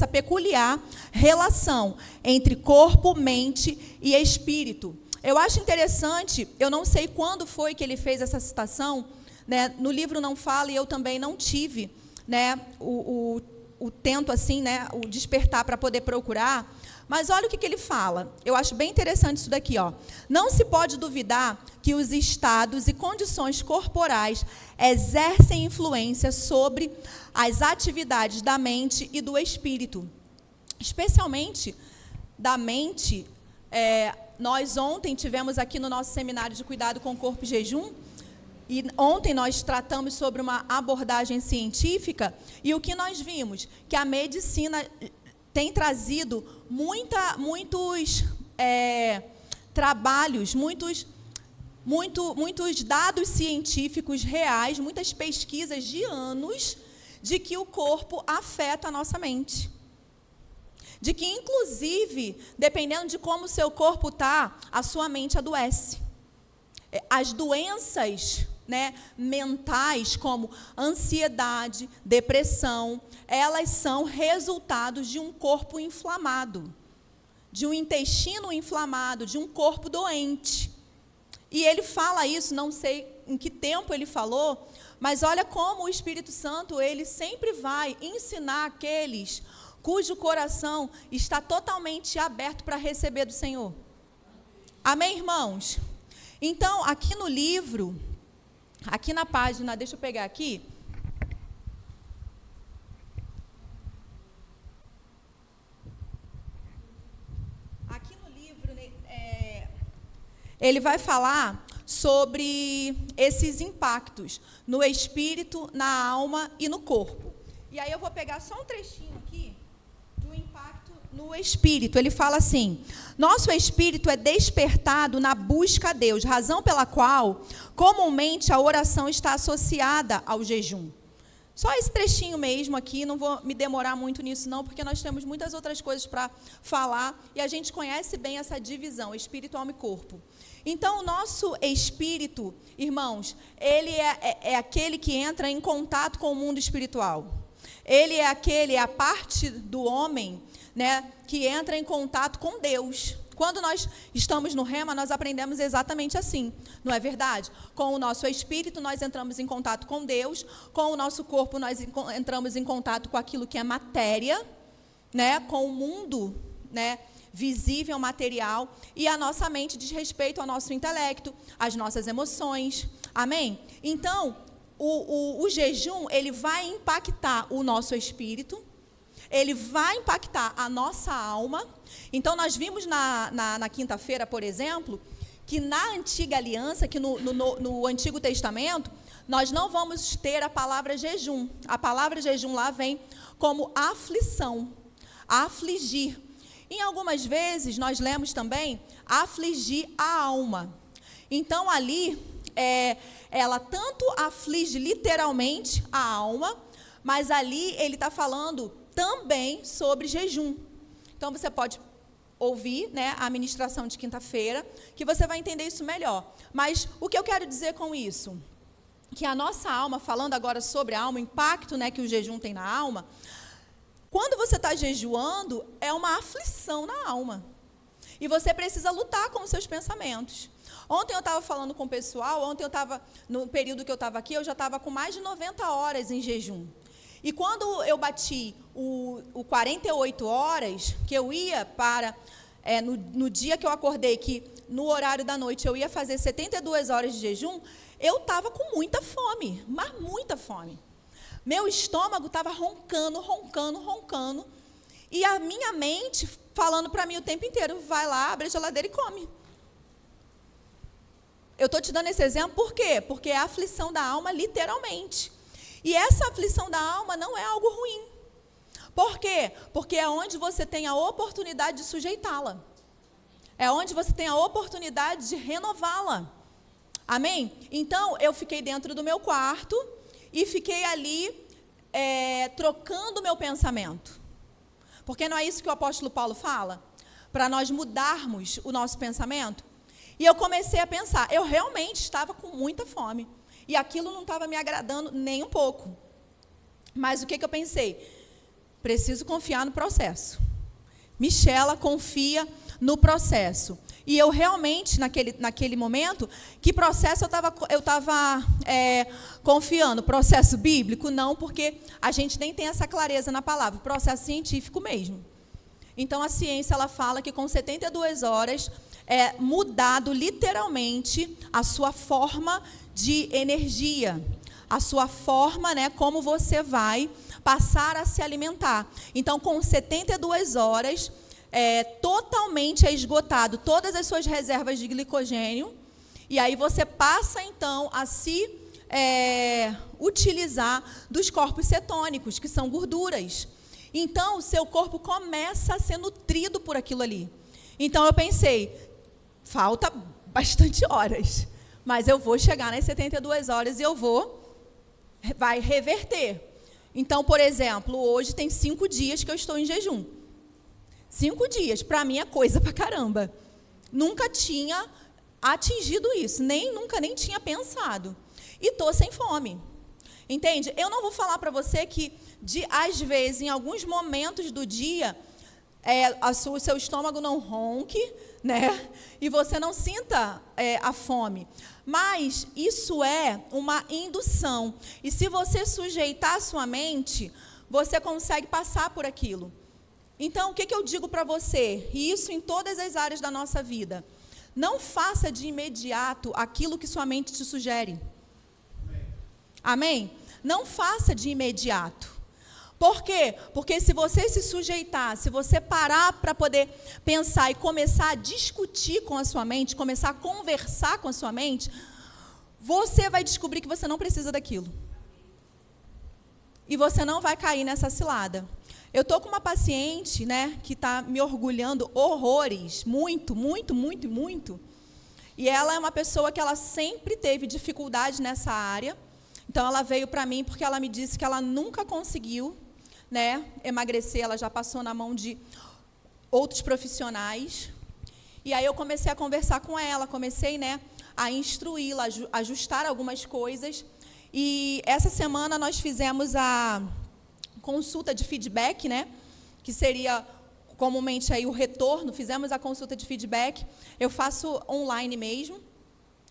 peculiar relação entre corpo, mente e espírito. Eu acho interessante, eu não sei quando foi que ele fez essa citação, né? No livro não fala e eu também não tive, né, o tento assim, né, o despertar para poder procurar, mas olha o que ele fala. Eu acho bem interessante isso daqui, ó. Não se pode duvidar que os estados e condições corporais exercem influência sobre as atividades da mente e do espírito, especialmente da mente. Nós ontem tivemos aqui no nosso seminário de cuidado com o corpo e jejum, e ontem nós tratamos sobre uma abordagem científica, e o que nós vimos? Que a medicina tem trazido muitos trabalhos, muitos dados científicos reais, muitas pesquisas de anos, de que o corpo afeta a nossa mente. De que, inclusive, dependendo de como o seu corpo está, a sua mente adoece. As doenças, né, mentais, como ansiedade, depressão, elas são resultados de um corpo inflamado, de um intestino inflamado, de um corpo doente. E ele fala isso, não sei em que tempo ele falou, mas olha como o Espírito Santo, ele sempre vai ensinar aqueles cujo coração está totalmente aberto para receber do Senhor. Amém, irmãos? Então, aqui no livro, aqui na página, deixa eu pegar aqui. Aqui no livro, ele vai falar sobre esses impactos no espírito, na alma e no corpo. E aí eu vou pegar só um trechinho aqui do impacto no espírito. Ele fala assim: nosso espírito é despertado na busca a Deus, razão pela qual, comumente, a oração está associada ao jejum. Só esse trechinho mesmo aqui, não vou me demorar muito nisso não, porque nós temos muitas outras coisas para falar, e a gente conhece bem essa divisão, espírito, alma e corpo. Então, o nosso espírito, irmãos, ele é aquele que entra em contato com o mundo espiritual. Ele é a parte do homem, né, que entra em contato com Deus. Quando nós estamos no Rema, nós aprendemos exatamente assim, não é verdade? Com o nosso espírito, nós entramos em contato com Deus, com o nosso corpo, nós entramos em contato com aquilo que é matéria, né, com o mundo, né, visível, material, e a nossa mente diz respeito ao nosso intelecto, às nossas emoções, amém? Então, o jejum, ele vai impactar o nosso espírito, ele vai impactar a nossa alma. Então, nós vimos na quinta-feira, por exemplo, que na antiga aliança, que no Antigo Testamento, nós não vamos ter a palavra jejum. A palavra jejum lá vem como aflição, afligir. Em algumas vezes, nós lemos também afligir a alma. Então, ali, ela tanto aflige literalmente a alma, mas ali ele está falando também sobre jejum. Então, você pode ouvir, né, a ministração de quinta-feira, que você vai entender isso melhor. Mas o que eu quero dizer com isso? Que a nossa alma, falando agora sobre a alma, o impacto, né, que o jejum tem na alma, quando você está jejuando, é uma aflição na alma. E você precisa lutar com os seus pensamentos. Ontem eu estava falando com o pessoal, no período que eu estava aqui, eu já estava com mais de 90 horas em jejum. E quando eu bati o 48 horas, que eu ia para, no dia que eu acordei, que no horário da noite eu ia fazer 72 horas de jejum, eu estava com muita fome, mas muita fome. Meu estômago estava roncando. E a minha mente falando para mim o tempo inteiro, vai lá, abre a geladeira e come. Eu estou te dando esse exemplo por quê? Porque é a aflição da alma, literalmente. E essa aflição da alma não é algo ruim. Por quê? Porque é onde você tem a oportunidade de sujeitá-la. É onde você tem a oportunidade de renová-la. Amém? Então, eu fiquei dentro do meu quarto e fiquei ali trocando o meu pensamento. Porque não é isso que o apóstolo Paulo fala? Para nós mudarmos o nosso pensamento. E eu comecei a pensar, eu realmente estava com muita fome. E aquilo não estava me agradando nem um pouco. Mas o que eu pensei? Preciso confiar no processo. Michela confia no processo. E eu realmente, naquele momento, que processo eu estava confiando? Processo bíblico? Não, porque a gente nem tem essa clareza na palavra. Processo científico mesmo. Então, a ciência ela fala que com 72 horas é mudado literalmente a sua forma de energia. A sua forma, né, como você vai passar a se alimentar. Então, com 72 horas... totalmente esgotado todas as suas reservas de glicogênio, e aí você passa, então, a se utilizar dos corpos cetônicos, que são gorduras. Então, o seu corpo começa a ser nutrido por aquilo ali. Então, eu pensei, falta bastante horas, mas eu vou chegar nas 72 horas e vai reverter. Então, por exemplo, hoje tem 5 dias que eu estou em jejum. 5 dias, para mim é coisa pra caramba. Nunca tinha atingido isso, nunca nem tinha pensado. E tô sem fome. Entende? Eu não vou falar para você que, às vezes, em alguns momentos do dia, o seu estômago não ronque, né? E você não sinta a fome. Mas isso é uma indução. E se você sujeitar a sua mente, você consegue passar por aquilo. Então, o que eu digo para você? E isso em todas as áreas da nossa vida. Não faça de imediato aquilo que sua mente te sugere. Amém? Não faça de imediato. Por quê? Porque se você se sujeitar, se você parar para poder pensar e começar a discutir com a sua mente, começar a conversar com a sua mente, você vai descobrir que você não precisa daquilo. E você não vai cair nessa cilada. Eu estou com uma paciente, né, que está me orgulhando horrores, muito, muito, muito, muito. E ela é uma pessoa que ela sempre teve dificuldade nessa área. Então, ela veio para mim porque ela me disse que ela nunca conseguiu, né, emagrecer. Ela já passou na mão de outros profissionais. E aí eu comecei a conversar com ela, comecei, né, a instruí-la, a ajustar algumas coisas. E essa semana nós fizemos a consulta de feedback, né? Que seria comumente aí o retorno. Fizemos a consulta de feedback. Eu faço online mesmo.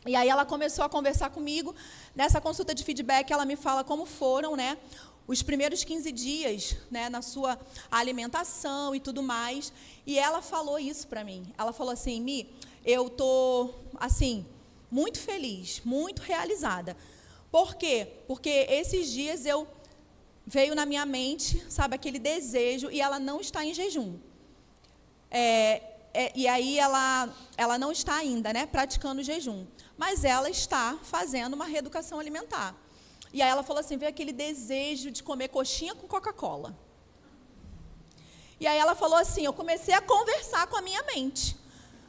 E aí ela começou a conversar comigo. Nessa consulta de feedback, ela me fala como foram, né, os primeiros 15 dias, né, na sua alimentação e tudo mais. E ela falou isso para mim. Ela falou assim: Mi, eu tô assim muito feliz, muito realizada. Por quê? Porque esses dias veio na minha mente, sabe, aquele desejo, e ela não está em jejum. E aí ela não está ainda, né, praticando o jejum, mas ela está fazendo uma reeducação alimentar. E aí ela falou assim, veio aquele desejo de comer coxinha com Coca-Cola. E aí ela falou assim, eu comecei a conversar com a minha mente.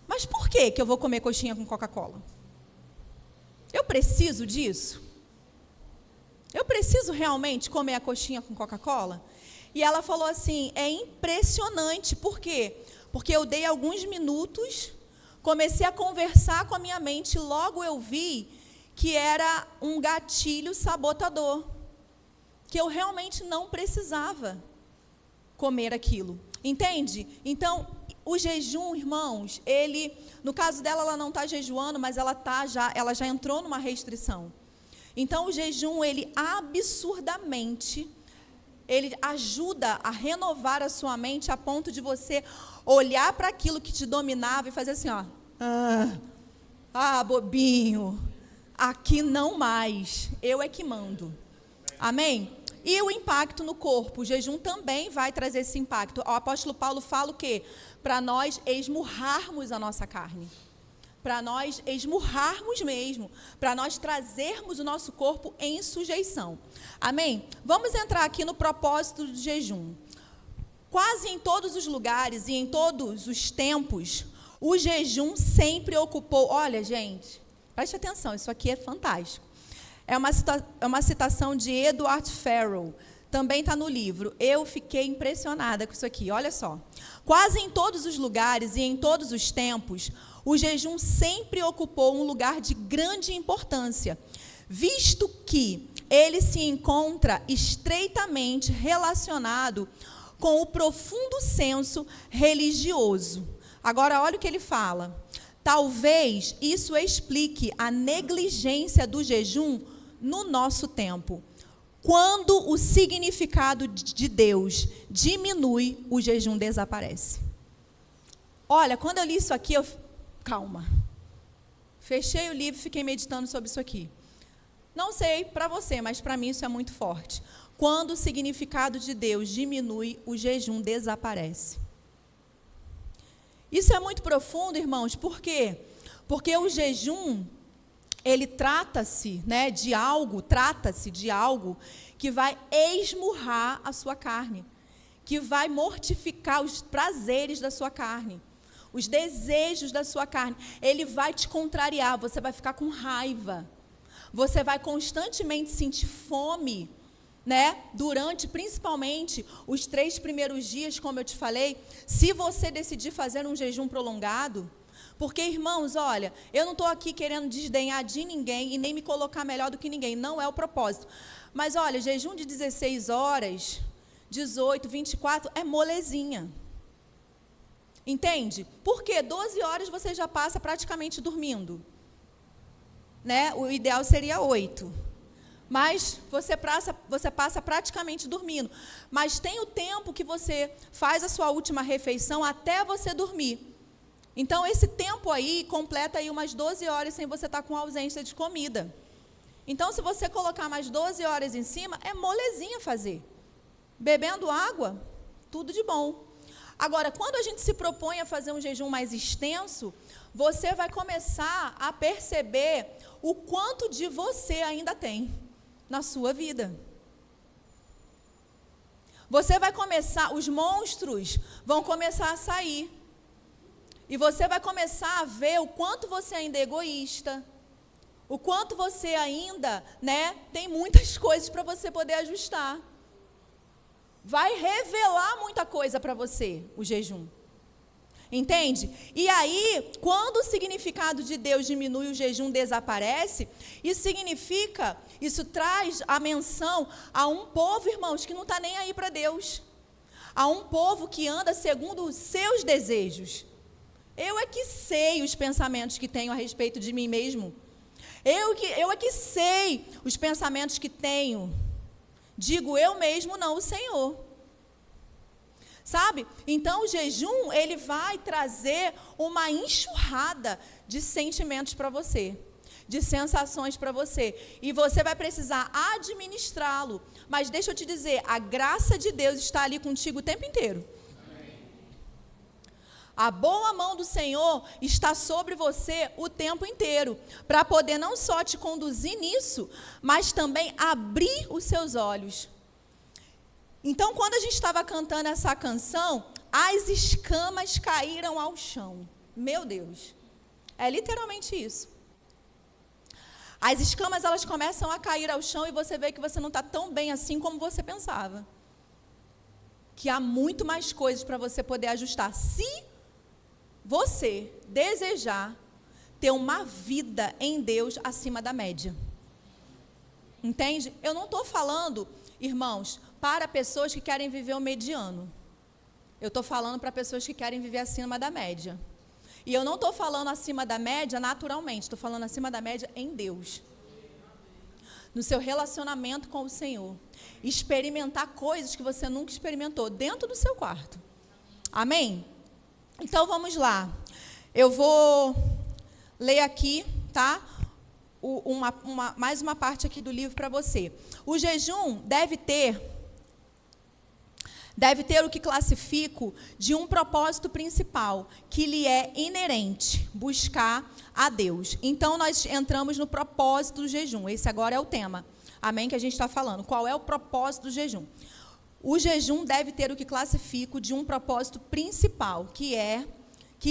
Mas por que eu vou comer coxinha com Coca-Cola? Eu preciso disso? Eu preciso realmente comer a coxinha com Coca-Cola? E ela falou assim, é impressionante. Por quê? Porque eu dei alguns minutos, comecei a conversar com a minha mente, e logo eu vi que era um gatilho sabotador, que eu realmente não precisava comer aquilo. Entende? Então, o jejum, irmãos, no caso dela, ela não está jejuando, mas ela já entrou numa restrição. Então, o jejum, ele absurdamente, ele ajuda a renovar a sua mente a ponto de você olhar para aquilo que te dominava e fazer assim, ó, bobinho, aqui não mais, eu é que mando. Amém? E o impacto no corpo, o jejum também vai trazer esse impacto. O apóstolo Paulo fala o quê? Para nós esmurrarmos a nossa carne. Para nós esmurrarmos mesmo. Para nós trazermos o nosso corpo em sujeição. Amém? Vamos entrar aqui no propósito do jejum. Quase em todos os lugares e em todos os tempos, o jejum sempre ocupou... Olha, gente, preste atenção, isso aqui é fantástico. É uma citação de Edward Farrell, também está no livro. Eu fiquei impressionada com isso aqui, olha só. Quase em todos os lugares e em todos os tempos, o jejum sempre ocupou um lugar de grande importância, visto que ele se encontra estreitamente relacionado com o profundo senso religioso. Agora, olha o que ele fala. Talvez isso explique a negligência do jejum no nosso tempo. Quando o significado de Deus diminui, o jejum desaparece. Olha, quando eu li isso aqui, calma. Fechei o livro e fiquei meditando sobre isso aqui. Não sei para você, mas para mim isso é muito forte. Quando o significado de Deus diminui, o jejum desaparece. Isso é muito profundo, irmãos, por quê? Porque o jejum, ele trata-se de algo que vai esmurrar a sua carne, que vai mortificar os prazeres da sua carne, os desejos da sua carne. Ele vai te contrariar, você vai ficar com raiva, você vai constantemente sentir fome, durante principalmente os 3 primeiros dias, como eu te falei, se você decidir fazer um jejum prolongado. Porque, irmãos, olha, eu não estou aqui querendo desdenhar de ninguém e nem me colocar melhor do que ninguém, não é o propósito. Mas, olha, jejum de 16 horas, 18, 24, é molezinha. Entende? Porque 12 horas você já passa praticamente dormindo. O ideal seria 8. Mas você passa praticamente dormindo. Mas tem o tempo que você faz a sua última refeição até você dormir. Então, esse tempo aí, completa aí umas 12 horas sem você estar com ausência de comida. Então, se você colocar mais 12 horas em cima, é molezinha fazer. Bebendo água, tudo de bom. Agora, quando a gente se propõe a fazer um jejum mais extenso, você vai começar a perceber o quanto de você ainda tem na sua vida. Você vai começar, os monstros vão começar a sair. E você vai começar a ver o quanto você ainda é egoísta, o quanto você ainda, tem muitas coisas para você poder ajustar. Vai revelar muita coisa para você, o jejum. Entende? E aí, quando o significado de Deus diminui, o jejum desaparece, isso traz a menção a um povo, irmãos, que não está nem aí para Deus. A um povo que anda segundo os seus desejos. Eu é que sei os pensamentos que tenho a respeito de mim mesmo. Eu é que sei os pensamentos que tenho. Digo eu mesmo, não o Senhor. Sabe? Então, o jejum, ele vai trazer uma enxurrada de sentimentos para você, de sensações para você. E você vai precisar administrá-lo. Mas deixa eu te dizer, a graça de Deus está ali contigo o tempo inteiro. A boa mão do Senhor está sobre você o tempo inteiro, para poder não só te conduzir nisso, mas também abrir os seus olhos. Então, quando a gente estava cantando essa canção, as escamas caíram ao chão. Meu Deus, é literalmente isso. As escamas, elas começam a cair ao chão e você vê que você não está tão bem assim como você pensava. Que há muito mais coisas para você poder ajustar. Se você desejar ter uma vida em Deus acima da média. Entende? Eu não estou falando, irmãos, para pessoas que querem viver o mediano. Eu estou falando para pessoas que querem viver acima da média. E eu não estou falando acima da média naturalmente, estou falando acima da média em Deus. No seu relacionamento com o Senhor. Experimentar coisas que você nunca experimentou dentro do seu quarto. Amém? Então vamos lá. Eu vou ler aqui, tá? mais uma parte aqui do livro para você. O jejum deve ter o que classifico de um propósito principal, que lhe é inerente, buscar a Deus. Então, nós entramos no propósito do jejum. Esse agora é o tema, amém, que a gente está falando. Qual é o propósito do jejum? O jejum deve ter o que classifico de um propósito principal, que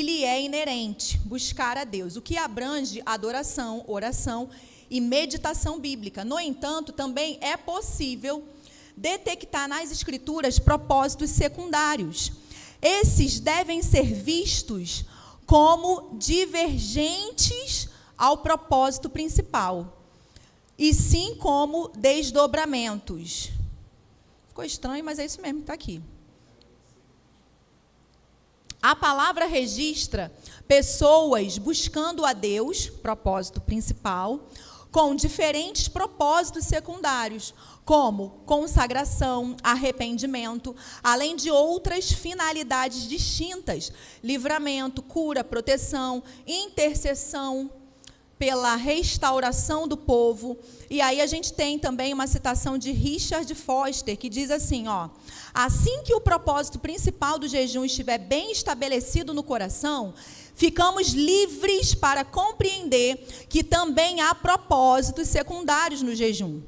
lhe é inerente, buscar a Deus, o que abrange adoração, oração e meditação bíblica. No entanto, também é possível detectar nas Escrituras propósitos secundários. Esses devem ser vistos como divergentes ao propósito principal, e sim como desdobramentos. Ficou estranho, mas é isso mesmo que está aqui. A palavra registra pessoas buscando a Deus, propósito principal, com diferentes propósitos secundários, como consagração, arrependimento, além de outras finalidades distintas: livramento, cura, proteção, intercessão pela restauração do povo. E aí a gente tem também uma citação de Richard Foster, que diz assim, assim que o propósito principal do jejum estiver bem estabelecido no coração, ficamos livres para compreender que também há propósitos secundários no jejum.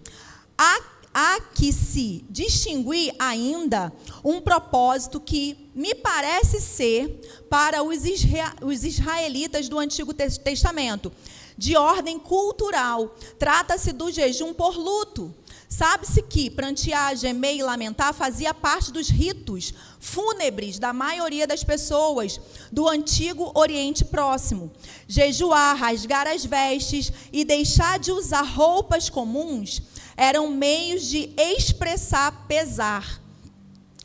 Há que se distinguir ainda um propósito que me parece ser para os israelitas do Antigo Testamento, de ordem cultural. Trata-se do jejum por luto. Sabe-se que prantear, gemer e lamentar fazia parte dos ritos fúnebres da maioria das pessoas do Antigo Oriente Próximo. Jejuar, rasgar as vestes e deixar de usar roupas comuns eram meios de expressar pesar.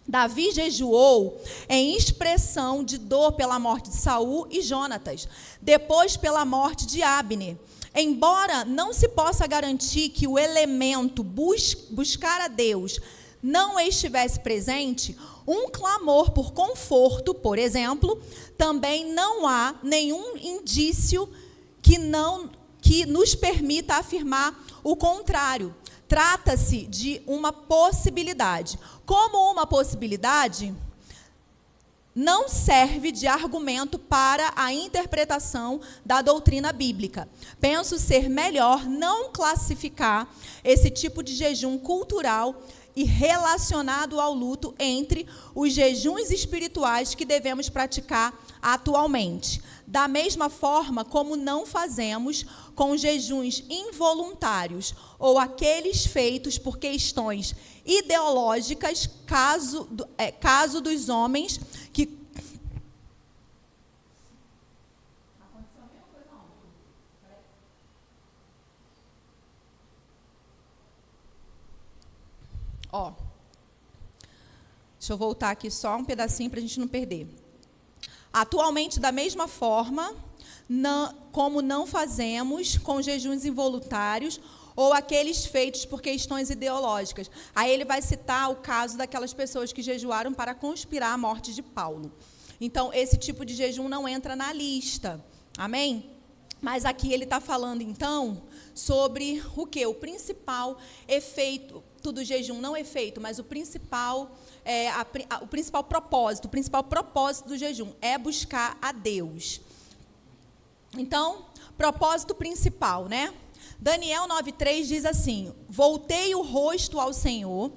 Davi jejuou em expressão de dor pela morte de Saul e Jonatas, depois pela morte de Abner. Embora não se possa garantir que o elemento buscar a Deus não estivesse presente, um clamor por conforto, por exemplo, também não há nenhum indício que nos permita afirmar o contrário. Trata-se de uma possibilidade. Como uma possibilidade, não serve de argumento para a interpretação da doutrina bíblica. Penso ser melhor não classificar esse tipo de jejum cultural e relacionado ao luto entre os jejuns espirituais que devemos praticar atualmente. Da mesma forma como não fazemos com jejuns involuntários ou aqueles feitos por questões ideológicas, caso dos homens que... Deixa eu voltar aqui só um pedacinho para a gente não perder. Atualmente, da mesma forma, como não fazemos com jejuns involuntários ou aqueles feitos por questões ideológicas. Aí ele vai citar o caso daquelas pessoas que jejuaram para conspirar a morte de Paulo. Então, esse tipo de jejum não entra na lista. Amém? Mas aqui ele está falando, então, sobre o quê? O principal efeito do jejum, não efeito, mas o principal propósito do jejum é buscar a Deus. Então, propósito principal, né? Daniel 9:3 diz assim: voltei o rosto ao Senhor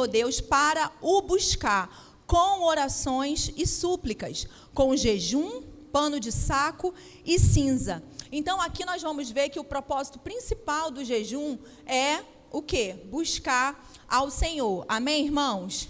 Deus, para o buscar com orações e súplicas, com jejum, pano de saco e cinza. Então, aqui nós vamos ver que o propósito principal do jejum é o quê? Buscar ao Senhor. Amém, irmãos?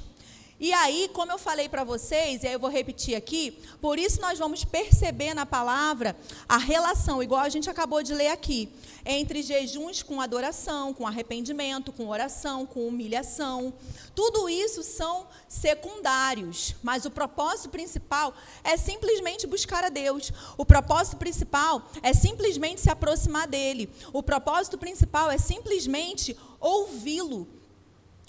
E aí, como eu falei para vocês, e aí eu vou repetir aqui, por isso nós vamos perceber na palavra a relação, igual a gente acabou de ler aqui, entre jejuns com adoração, com arrependimento, com oração, com humilhação. Tudo isso são secundários, mas o propósito principal é simplesmente buscar a Deus. O propósito principal é simplesmente se aproximar dele. O propósito principal é simplesmente ouvi-lo.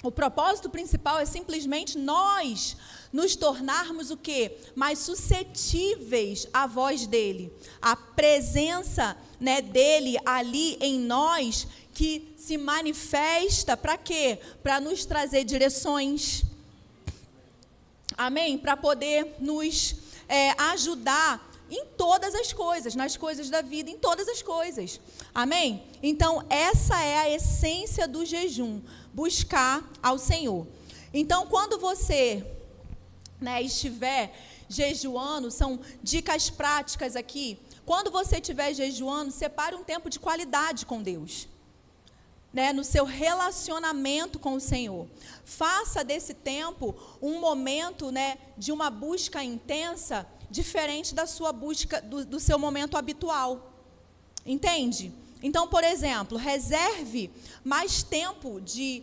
O propósito principal é simplesmente nós nos tornarmos o quê? Mais suscetíveis à voz dele. A presença, né, dele ali em nós, que se manifesta para quê? Para nos trazer direções. Amém? Para poder nos ajudar em todas as coisas, nas coisas da vida, em todas as coisas. Amém? Então, essa é a essência do jejum, buscar ao Senhor. Então, quando você, né, estiver jejuando, são dicas práticas aqui. Quando você estiver jejuando, separe um tempo de qualidade com Deus, né, no seu relacionamento com o Senhor. Faça desse tempo um momento, né, de uma busca intensa, diferente da sua busca, do seu momento habitual. Entende? Então, por exemplo, reserve mais tempo de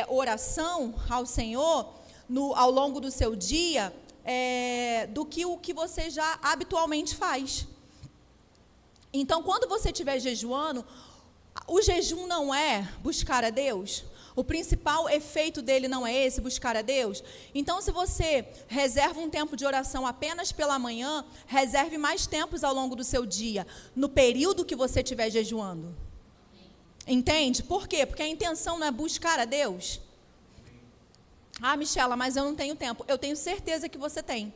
oração ao Senhor ao longo do seu dia do que o que você já habitualmente faz. Então, quando você estiver jejuando, o jejum não é buscar a Deus? O principal efeito dele não é esse, buscar a Deus? Então, se você reserva um tempo de oração apenas pela manhã, reserve mais tempos ao longo do seu dia, no período que você estiver jejuando. Entende? Por quê? Porque a intenção não é buscar a Deus. Ah, Michela, mas eu não tenho tempo. Eu tenho certeza que você tem.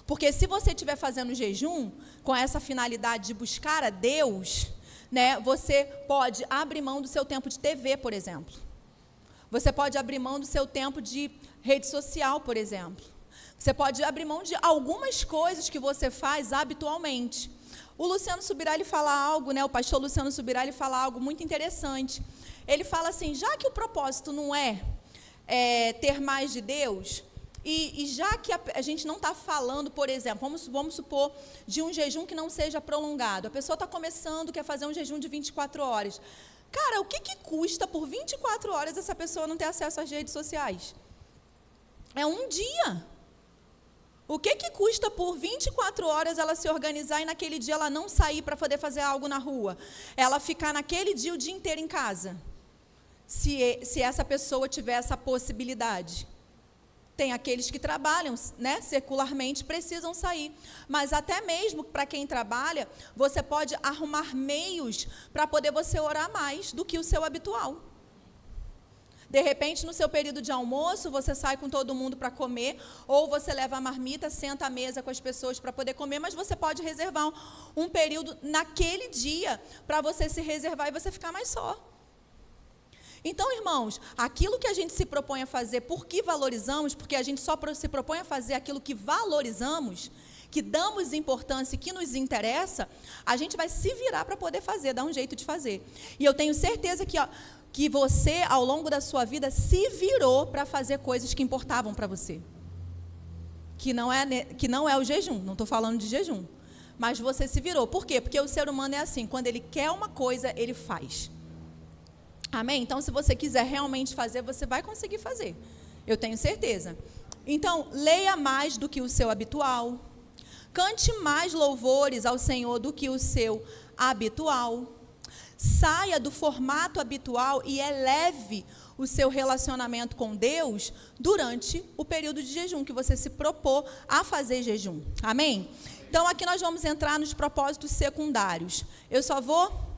Porque se você estiver fazendo jejum com essa finalidade de buscar a Deus, né, você pode abrir mão do seu tempo de TV, por exemplo. Você pode abrir mão do seu tempo de rede social, por exemplo. Você pode abrir mão de algumas coisas que você faz habitualmente. O Luciano Subirá, ele fala algo, né, o pastor Luciano Subirá, ele fala algo muito interessante. Ele fala assim, já que o propósito não é ter mais de Deus, e já que a gente não está falando, por exemplo, vamos supor, de um jejum que não seja prolongado. A pessoa está começando, quer fazer um jejum de 24 horas. Cara, o que custa por 24 horas essa pessoa não ter acesso às redes sociais? É um dia. O que custa por 24 horas ela se organizar e naquele dia ela não sair para poder fazer algo na rua? Ela ficar naquele dia o dia inteiro em casa? Se essa pessoa tiver essa possibilidade. Tem aqueles que trabalham, né, secularmente, precisam sair. Mas até mesmo para quem trabalha, você pode arrumar meios para poder você orar mais do que o seu habitual. De repente, no seu período de almoço, você sai com todo mundo para comer, ou você leva a marmita, senta à mesa com as pessoas para poder comer, mas você pode reservar um período naquele dia para você se reservar e você ficar mais só. Então, irmãos, aquilo que a gente se propõe a fazer, porque valorizamos, porque a gente só se propõe a fazer aquilo que valorizamos, que damos importância e que nos interessa, a gente vai se virar para poder fazer, dar um jeito de fazer. E eu tenho certeza que você, ao longo da sua vida, se virou para fazer coisas que importavam para você. Que não é o jejum, não estou falando de jejum. Mas você se virou. Por quê? Porque o ser humano é assim, quando ele quer uma coisa, ele faz. Amém? Então, se você quiser realmente fazer, você vai conseguir fazer. Eu tenho certeza. Então, leia mais do que o seu habitual. Cante mais louvores ao Senhor do que o seu habitual. Saia do formato habitual e eleve o seu relacionamento com Deus durante o período de jejum, que você se propôs a fazer jejum. Amém? Então, aqui nós vamos entrar nos propósitos secundários. Eu só vou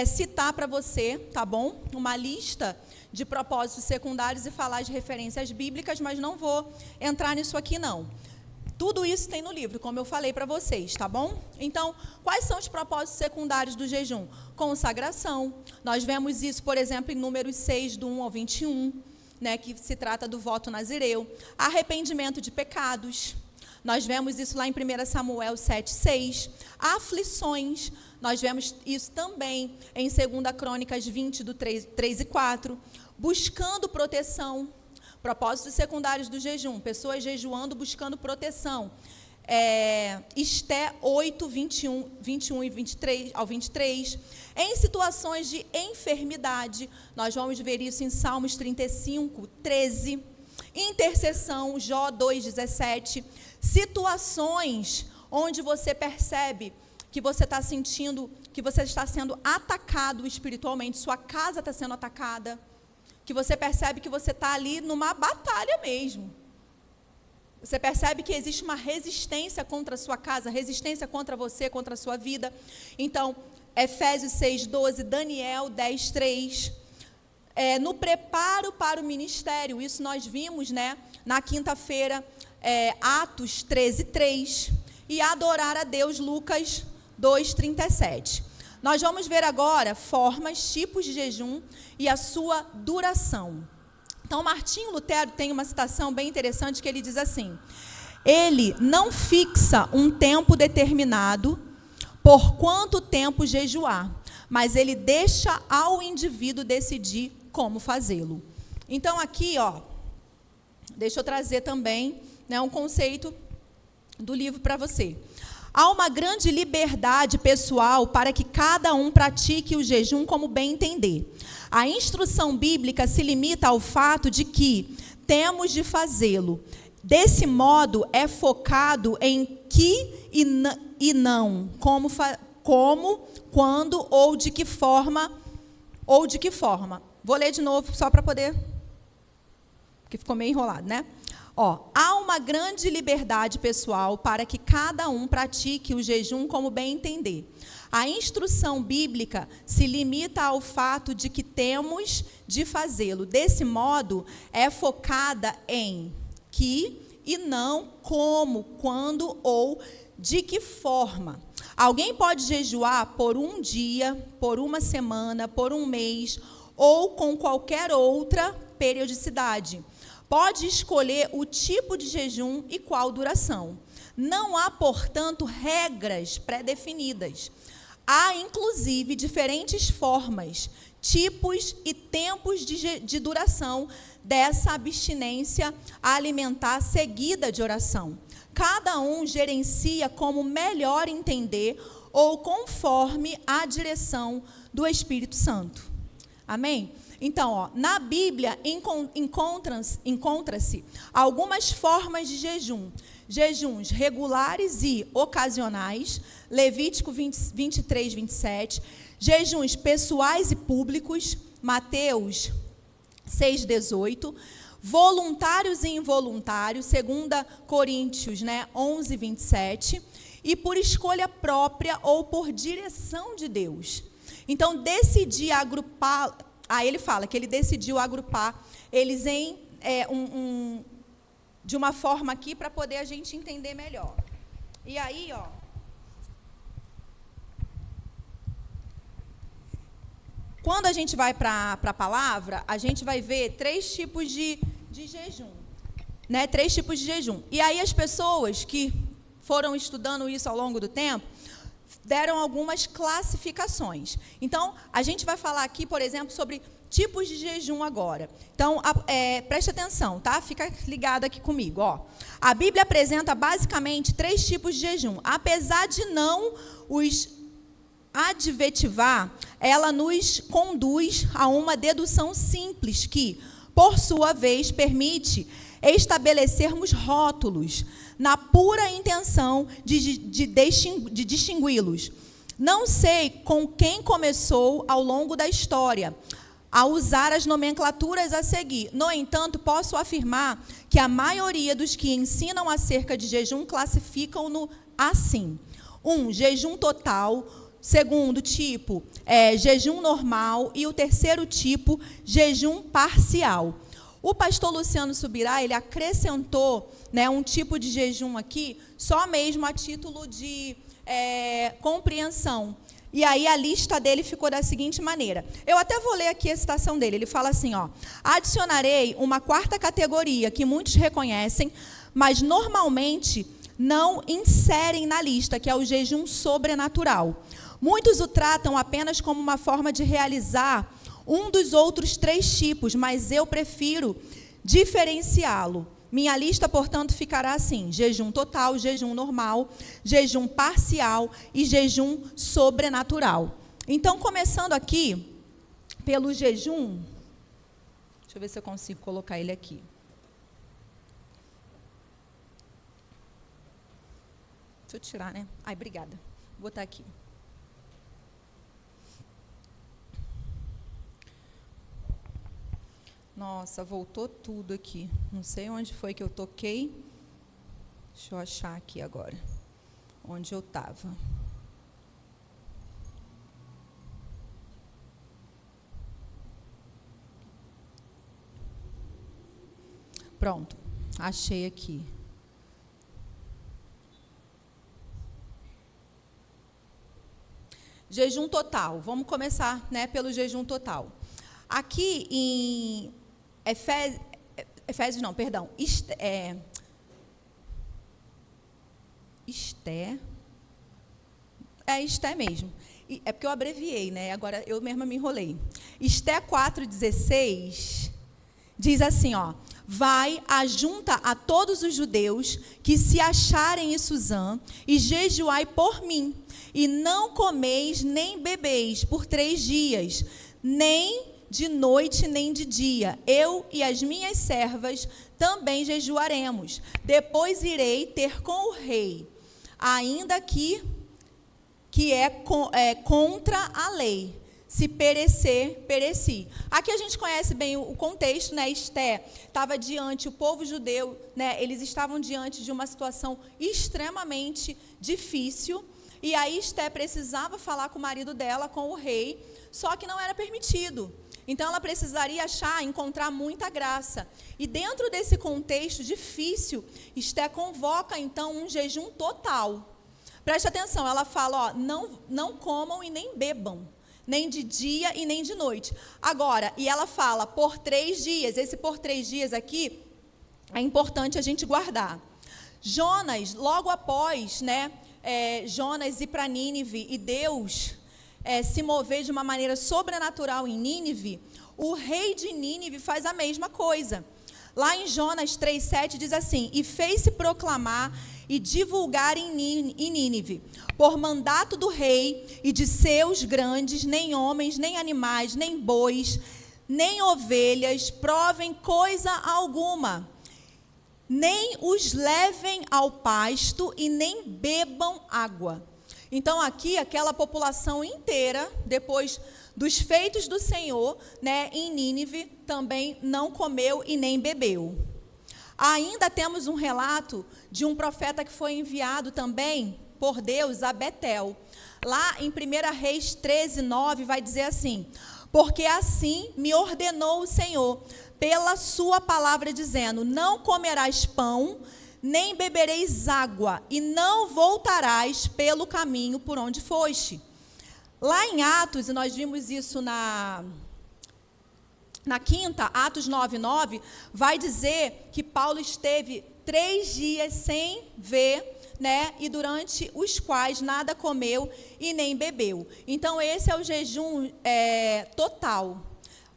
citar para você, tá bom? Uma lista de propósitos secundários e falar de referências bíblicas, mas não vou entrar nisso aqui, não. Tudo isso tem no livro, como eu falei para vocês, tá bom? Então, quais são os propósitos secundários do jejum? Consagração. Nós vemos isso, por exemplo, em Números 6, do 1 ao 21, né, que se trata do voto nazireu. Arrependimento de pecados. Nós vemos isso lá em 1 Samuel 7, 6. Aflições. Nós vemos isso também em 2 Crônicas 20, do 3 e 4. Buscando proteção. Propósitos secundários do jejum. Pessoas jejuando, buscando proteção. Esté 8, 21 e 23, ao 23. Em situações de enfermidade. Nós vamos ver isso em Salmos 35, 13. Intercessão, Jó 2, 17. Situações onde você percebe que você está sentindo, que você está sendo atacado espiritualmente, sua casa está sendo atacada, que você percebe que você está ali numa batalha mesmo. Você percebe que existe uma resistência contra a sua casa, resistência contra você, contra a sua vida. Então, Efésios 6:12, Daniel 10:3. No preparo para o ministério, isso nós vimos, né, na quinta-feira, Atos 13:3. E adorar a Deus, Lucas 2:37. Nós vamos ver agora formas, tipos de jejum e a sua duração. Então, Martinho Lutero tem uma citação bem interessante que ele diz assim: ele não fixa um tempo determinado por quanto tempo jejuar, mas ele deixa ao indivíduo decidir como fazê-lo. Então, aqui, deixa eu trazer também, né, um conceito do livro para você. Há uma grande liberdade pessoal para que cada um pratique o jejum como bem entender. A instrução bíblica se limita ao fato de que temos de fazê-lo. Desse modo, é focado em que e não como, quando ou de que forma. Vou ler de novo só para poder, porque ficou meio enrolado, né? Há uma grande liberdade pessoal para que cada um pratique o jejum como bem entender. A instrução bíblica se limita ao fato de que temos de fazê-lo. Desse modo, é focada em que e não como, quando ou de que forma. Alguém pode jejuar por um dia, por uma semana, por um mês ou com qualquer outra periodicidade. Pode escolher o tipo de jejum e qual duração. Não há, portanto, regras pré-definidas. Há, inclusive, diferentes formas, tipos e tempos de duração dessa abstinência alimentar seguida de oração. Cada um gerencia como melhor entender ou conforme a direção do Espírito Santo. Amém? Então, na Bíblia encontra-se algumas formas de jejum. Jejuns regulares e ocasionais, Levítico 23, 27. Jejuns pessoais e públicos, Mateus 6, 18. Voluntários e involuntários, 2 Coríntios 11, 27. E por escolha própria ou por direção de Deus. Então, decidi agrupar. Ele fala que ele decidiu agrupar eles em de uma forma aqui para poder a gente entender melhor. E aí, quando a gente vai para a palavra, a gente vai ver 3 tipos de jejum. 3 tipos de jejum. E aí as pessoas que foram estudando isso ao longo do tempo, deram algumas classificações. Então, a gente vai falar aqui, por exemplo, sobre tipos de jejum agora. Então, preste atenção, tá? Fica ligado aqui comigo, A Bíblia apresenta basicamente 3 tipos de jejum. Apesar de não os adjetivar, ela nos conduz a uma dedução simples que, por sua vez, permite estabelecermos rótulos na pura intenção de distingui-los. Não sei com quem começou ao longo da história a usar as nomenclaturas a seguir. No entanto, posso afirmar que a maioria dos que ensinam acerca de jejum classificam-no assim. 1, jejum total. Segundo tipo, jejum normal. E o terceiro tipo, jejum parcial. O pastor Luciano Subirá, ele acrescentou um tipo de jejum aqui, só mesmo a título de compreensão. E aí a lista dele ficou da seguinte maneira. Eu até vou ler aqui a citação dele. Ele fala assim, adicionarei uma 4ª categoria que muitos reconhecem, mas normalmente não inserem na lista, que é o jejum sobrenatural. Muitos o tratam apenas como uma forma de realizar um dos outros 3 tipos, mas eu prefiro diferenciá-lo. Minha lista, portanto, ficará assim: jejum total, jejum normal, jejum parcial e jejum sobrenatural. Então, começando aqui pelo jejum, deixa eu ver se eu consigo colocar ele aqui. Deixa eu tirar, né? Ai, obrigada. Vou botar aqui. Nossa, voltou tudo aqui. Não sei onde foi que eu toquei. Deixa eu achar aqui agora. Onde eu estava. Pronto, achei aqui. Jejum total. Vamos começar, né, pelo jejum total. Aqui em Efésios não, perdão. Esté mesmo. É porque eu abreviei, né? Agora eu mesma me enrolei. Esté 4,16 diz assim, ó. Vai, ajunta a todos os judeus que se acharem em Suzã e jejuai por mim. E não comeis nem bebeis por 3 dias, nem de noite nem de dia. Eu e as minhas servas também jejuaremos. Depois irei ter com o rei, ainda que é contra a lei. Se perecer, pereci. Aqui a gente conhece bem o contexto, né? Esté estava diante, o povo judeu, né? Eles estavam diante de uma situação extremamente difícil. E aí Esté precisava falar com o marido dela, com o rei, só que não era permitido. Então ela precisaria encontrar muita graça. E dentro desse contexto difícil, Esté convoca então um jejum total. Preste atenção, ela fala, ó, não comam e nem bebam, nem de dia e nem de noite. Agora, e ela fala por 3 dias, esse por 3 dias aqui, é importante a gente guardar. Jonas, logo após, né, Jonas ir para Nínive e Deus se mover de uma maneira sobrenatural em Nínive, o rei de Nínive faz a mesma coisa. Lá em Jonas 3,7 diz assim, e fez-se proclamar e divulgar em Nínive, por mandato do rei e de seus grandes, nem homens, nem animais, nem bois, nem ovelhas, provem coisa alguma, nem os levem ao pasto e nem bebam água. Então aqui aquela população inteira, depois dos feitos do Senhor, né, em Nínive, também não comeu e nem bebeu. Ainda temos um relato de um profeta que foi enviado também por Deus a Betel. Lá em 1 Reis 13:9 vai dizer assim, porque assim me ordenou o Senhor, pela sua palavra dizendo, não comerás pão, nem bebereis água, e não voltarás pelo caminho por onde foste. Lá em Atos, e nós vimos isso na quinta, Atos 9:9, vai dizer que Paulo esteve 3 dias sem ver, né, e durante os quais nada comeu e nem bebeu. Então, esse é o jejum total,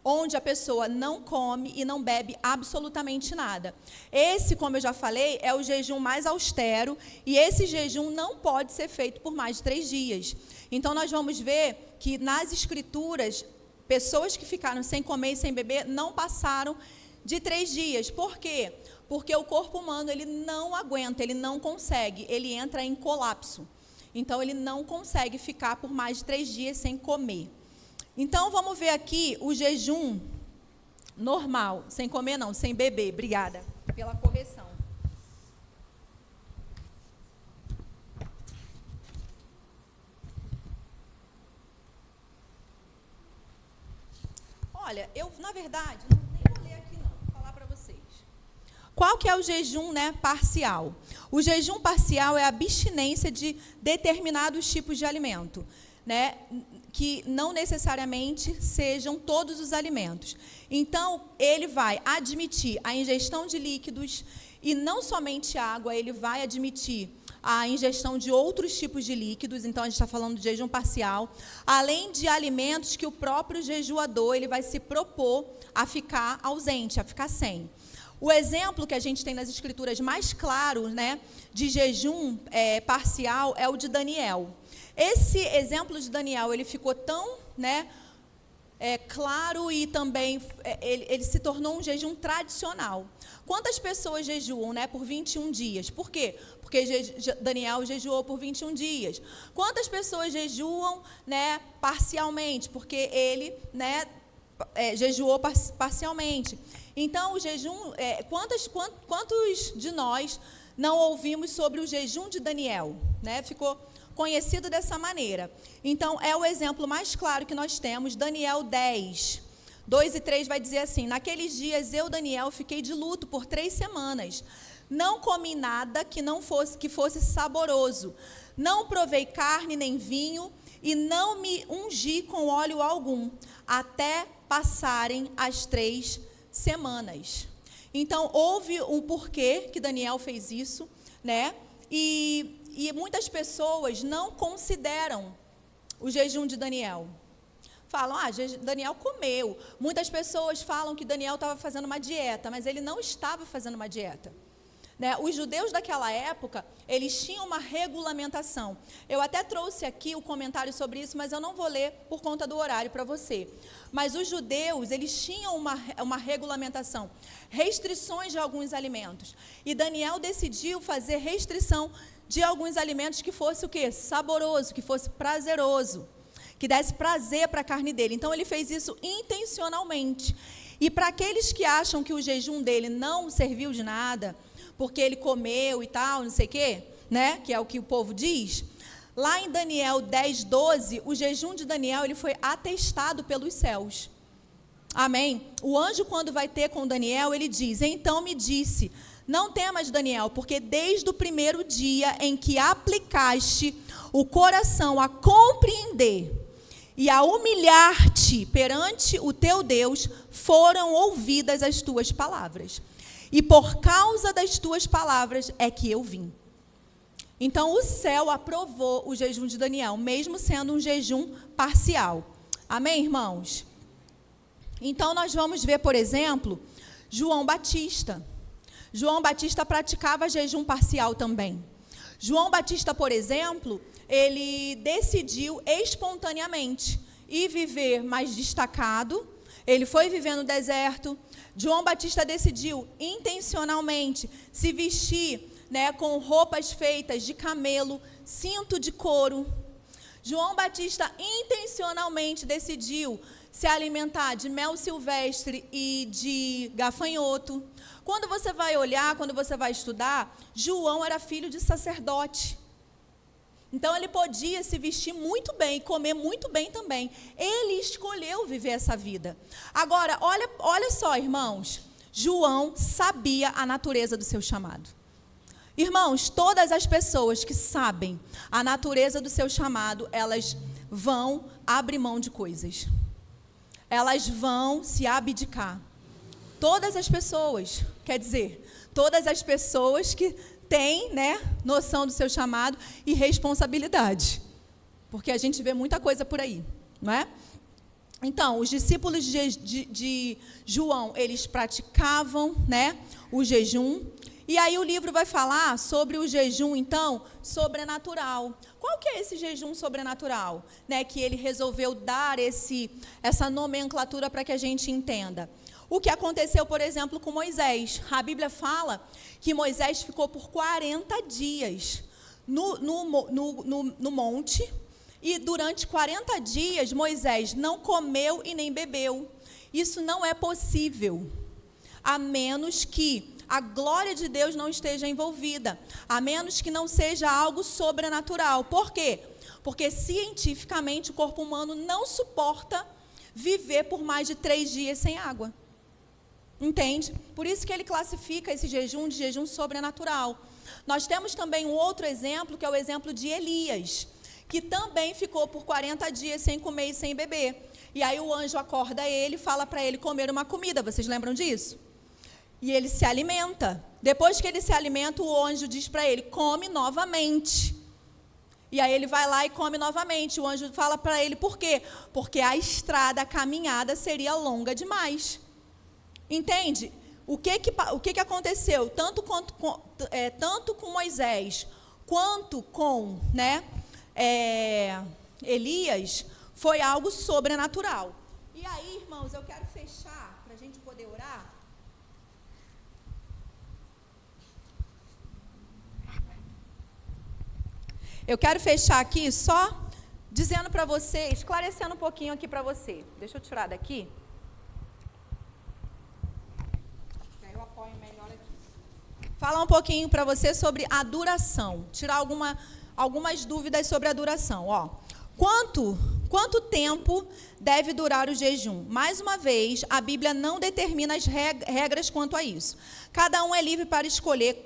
onde a pessoa não come e não bebe absolutamente nada. Esse, como eu já falei, é o jejum mais austero, e esse jejum não pode ser feito por mais de 3 dias. Então, nós vamos ver que nas Escrituras, pessoas que ficaram sem comer e sem beber não passaram de 3 dias. Por quê? Porque o corpo humano ele não aguenta, ele não consegue, ele entra em colapso. Então, ele não consegue ficar por mais de 3 dias sem comer. Então, vamos ver aqui o jejum normal, sem comer não, sem beber. Obrigada pela correção. Olha, eu, na verdade, nem vou ler aqui não, vou falar para vocês. Qual que é o jejum, né, parcial? O jejum parcial é a abstinência de determinados tipos de alimento, né, que não necessariamente sejam todos os alimentos. Então, ele vai admitir a ingestão de líquidos e não somente água, ele vai admitir a ingestão de outros tipos de líquidos, então a gente está falando de jejum parcial, além de alimentos que o próprio jejuador ele vai se propor a ficar ausente, a ficar sem. O exemplo que a gente tem nas Escrituras mais claro, né, de jejum parcial é o de Daniel. Esse exemplo de Daniel, ele ficou tão, né, claro e também ele se tornou um jejum tradicional. Quantas pessoas jejuam, né, por 21 dias? Por quê? Porque Daniel jejuou por 21 dias. Quantas pessoas jejuam, né, parcialmente? Porque ele, né, jejuou parcialmente. Então, o jejum, quantos de nós não ouvimos sobre o jejum de Daniel, né? Ficou conhecido dessa maneira. Então, é o exemplo mais claro que nós temos, Daniel 10, 2 e 3 vai dizer assim: naqueles dias eu, Daniel, fiquei de luto por 3 semanas. Não comi nada que fosse saboroso. Não provei carne nem vinho e não me ungi com óleo algum, até passarem as 3 semanas. Então, houve um porquê que Daniel fez isso, né? E muitas pessoas não consideram o jejum de Daniel. Falam, Daniel comeu. Muitas pessoas falam que Daniel estava fazendo uma dieta, mas ele não estava fazendo uma dieta. Né? Os judeus daquela época, eles tinham uma regulamentação. Eu até trouxe aqui o comentário sobre isso, mas eu não vou ler por conta do horário para você. Mas os judeus, eles tinham uma regulamentação, restrições de alguns alimentos. E Daniel decidiu fazer restrição de alguns alimentos que fosse o quê? Saboroso, que fosse prazeroso, que desse prazer para a carne dele. Então, ele fez isso intencionalmente. E para aqueles que acham que o jejum dele não serviu de nada, porque ele comeu e tal, não sei o quê, né? Que é o que o povo diz. Lá em Daniel 10, 12, o jejum de Daniel ele foi atestado pelos céus. Amém? O anjo, quando vai ter com Daniel, ele diz: então me disse, não temas, Daniel, porque desde o primeiro dia em que aplicaste o coração a compreender e a humilhar-te perante o teu Deus, foram ouvidas as tuas palavras. E por causa das tuas palavras é que eu vim. Então, o céu aprovou o jejum de Daniel, mesmo sendo um jejum parcial. Amém, irmãos? Então, nós vamos ver, por exemplo, João Batista. João Batista praticava jejum parcial também. João Batista, por exemplo, ele decidiu espontaneamente ir viver mais destacado. Ele foi viver no deserto. João Batista decidiu intencionalmente se vestir, né, com roupas feitas de camelo, cinto de couro. João Batista intencionalmente decidiu se alimentar de mel silvestre e de gafanhoto. Quando você vai olhar, quando você vai estudar, João era filho de sacerdote. Então, ele podia se vestir muito bem, comer muito bem também. Ele escolheu viver essa vida. Agora, olha só, irmãos. João sabia a natureza do seu chamado. Irmãos, todas as pessoas que sabem a natureza do seu chamado, elas vão abrir mão de coisas. Elas vão se abdicar. Todas as pessoas, quer dizer, todas as pessoas que têm, né, noção do seu chamado e responsabilidade. Porque a gente vê muita coisa por aí, não é? Então, os discípulos de João, eles praticavam, né, o jejum. E aí o livro vai falar sobre o jejum, então, sobrenatural. Qual que é esse jejum sobrenatural? Né, que ele resolveu dar essa nomenclatura para que a gente entenda. O que aconteceu, por exemplo, com Moisés. A Bíblia fala que Moisés ficou por 40 dias no monte. E durante 40 dias, Moisés não comeu e nem bebeu. Isso não é possível, a menos que a glória de Deus não esteja envolvida, a menos que não seja algo sobrenatural. Por quê? Porque cientificamente o corpo humano não suporta viver por mais de 3 dias sem água. Entende? Por isso que ele classifica esse jejum de jejum sobrenatural. Nós temos também um outro exemplo, que é o exemplo de Elias, que também ficou por 40 dias sem comer e sem beber. E aí o anjo acorda ele e fala para ele comer uma comida. Vocês lembram disso? E ele se alimenta. Depois que ele se alimenta, o anjo diz para ele, come novamente. E aí ele vai lá e come novamente. O anjo fala para ele, por quê? Porque a estrada, a caminhada seria longa demais. Entende? O que aconteceu? Tanto com Moisés, quanto com, né, Elias, foi algo sobrenatural. E aí, irmãos, eu quero fechar, para a gente poder orar. Eu quero fechar aqui só dizendo para você, esclarecendo um pouquinho aqui para você. Deixa eu tirar daqui. falar um pouquinho para você sobre a duração, tirar algumas dúvidas sobre a duração. Quanto tempo deve durar o jejum? Mais uma vez, a Bíblia não determina as regras quanto a isso. Cada um é livre para escolher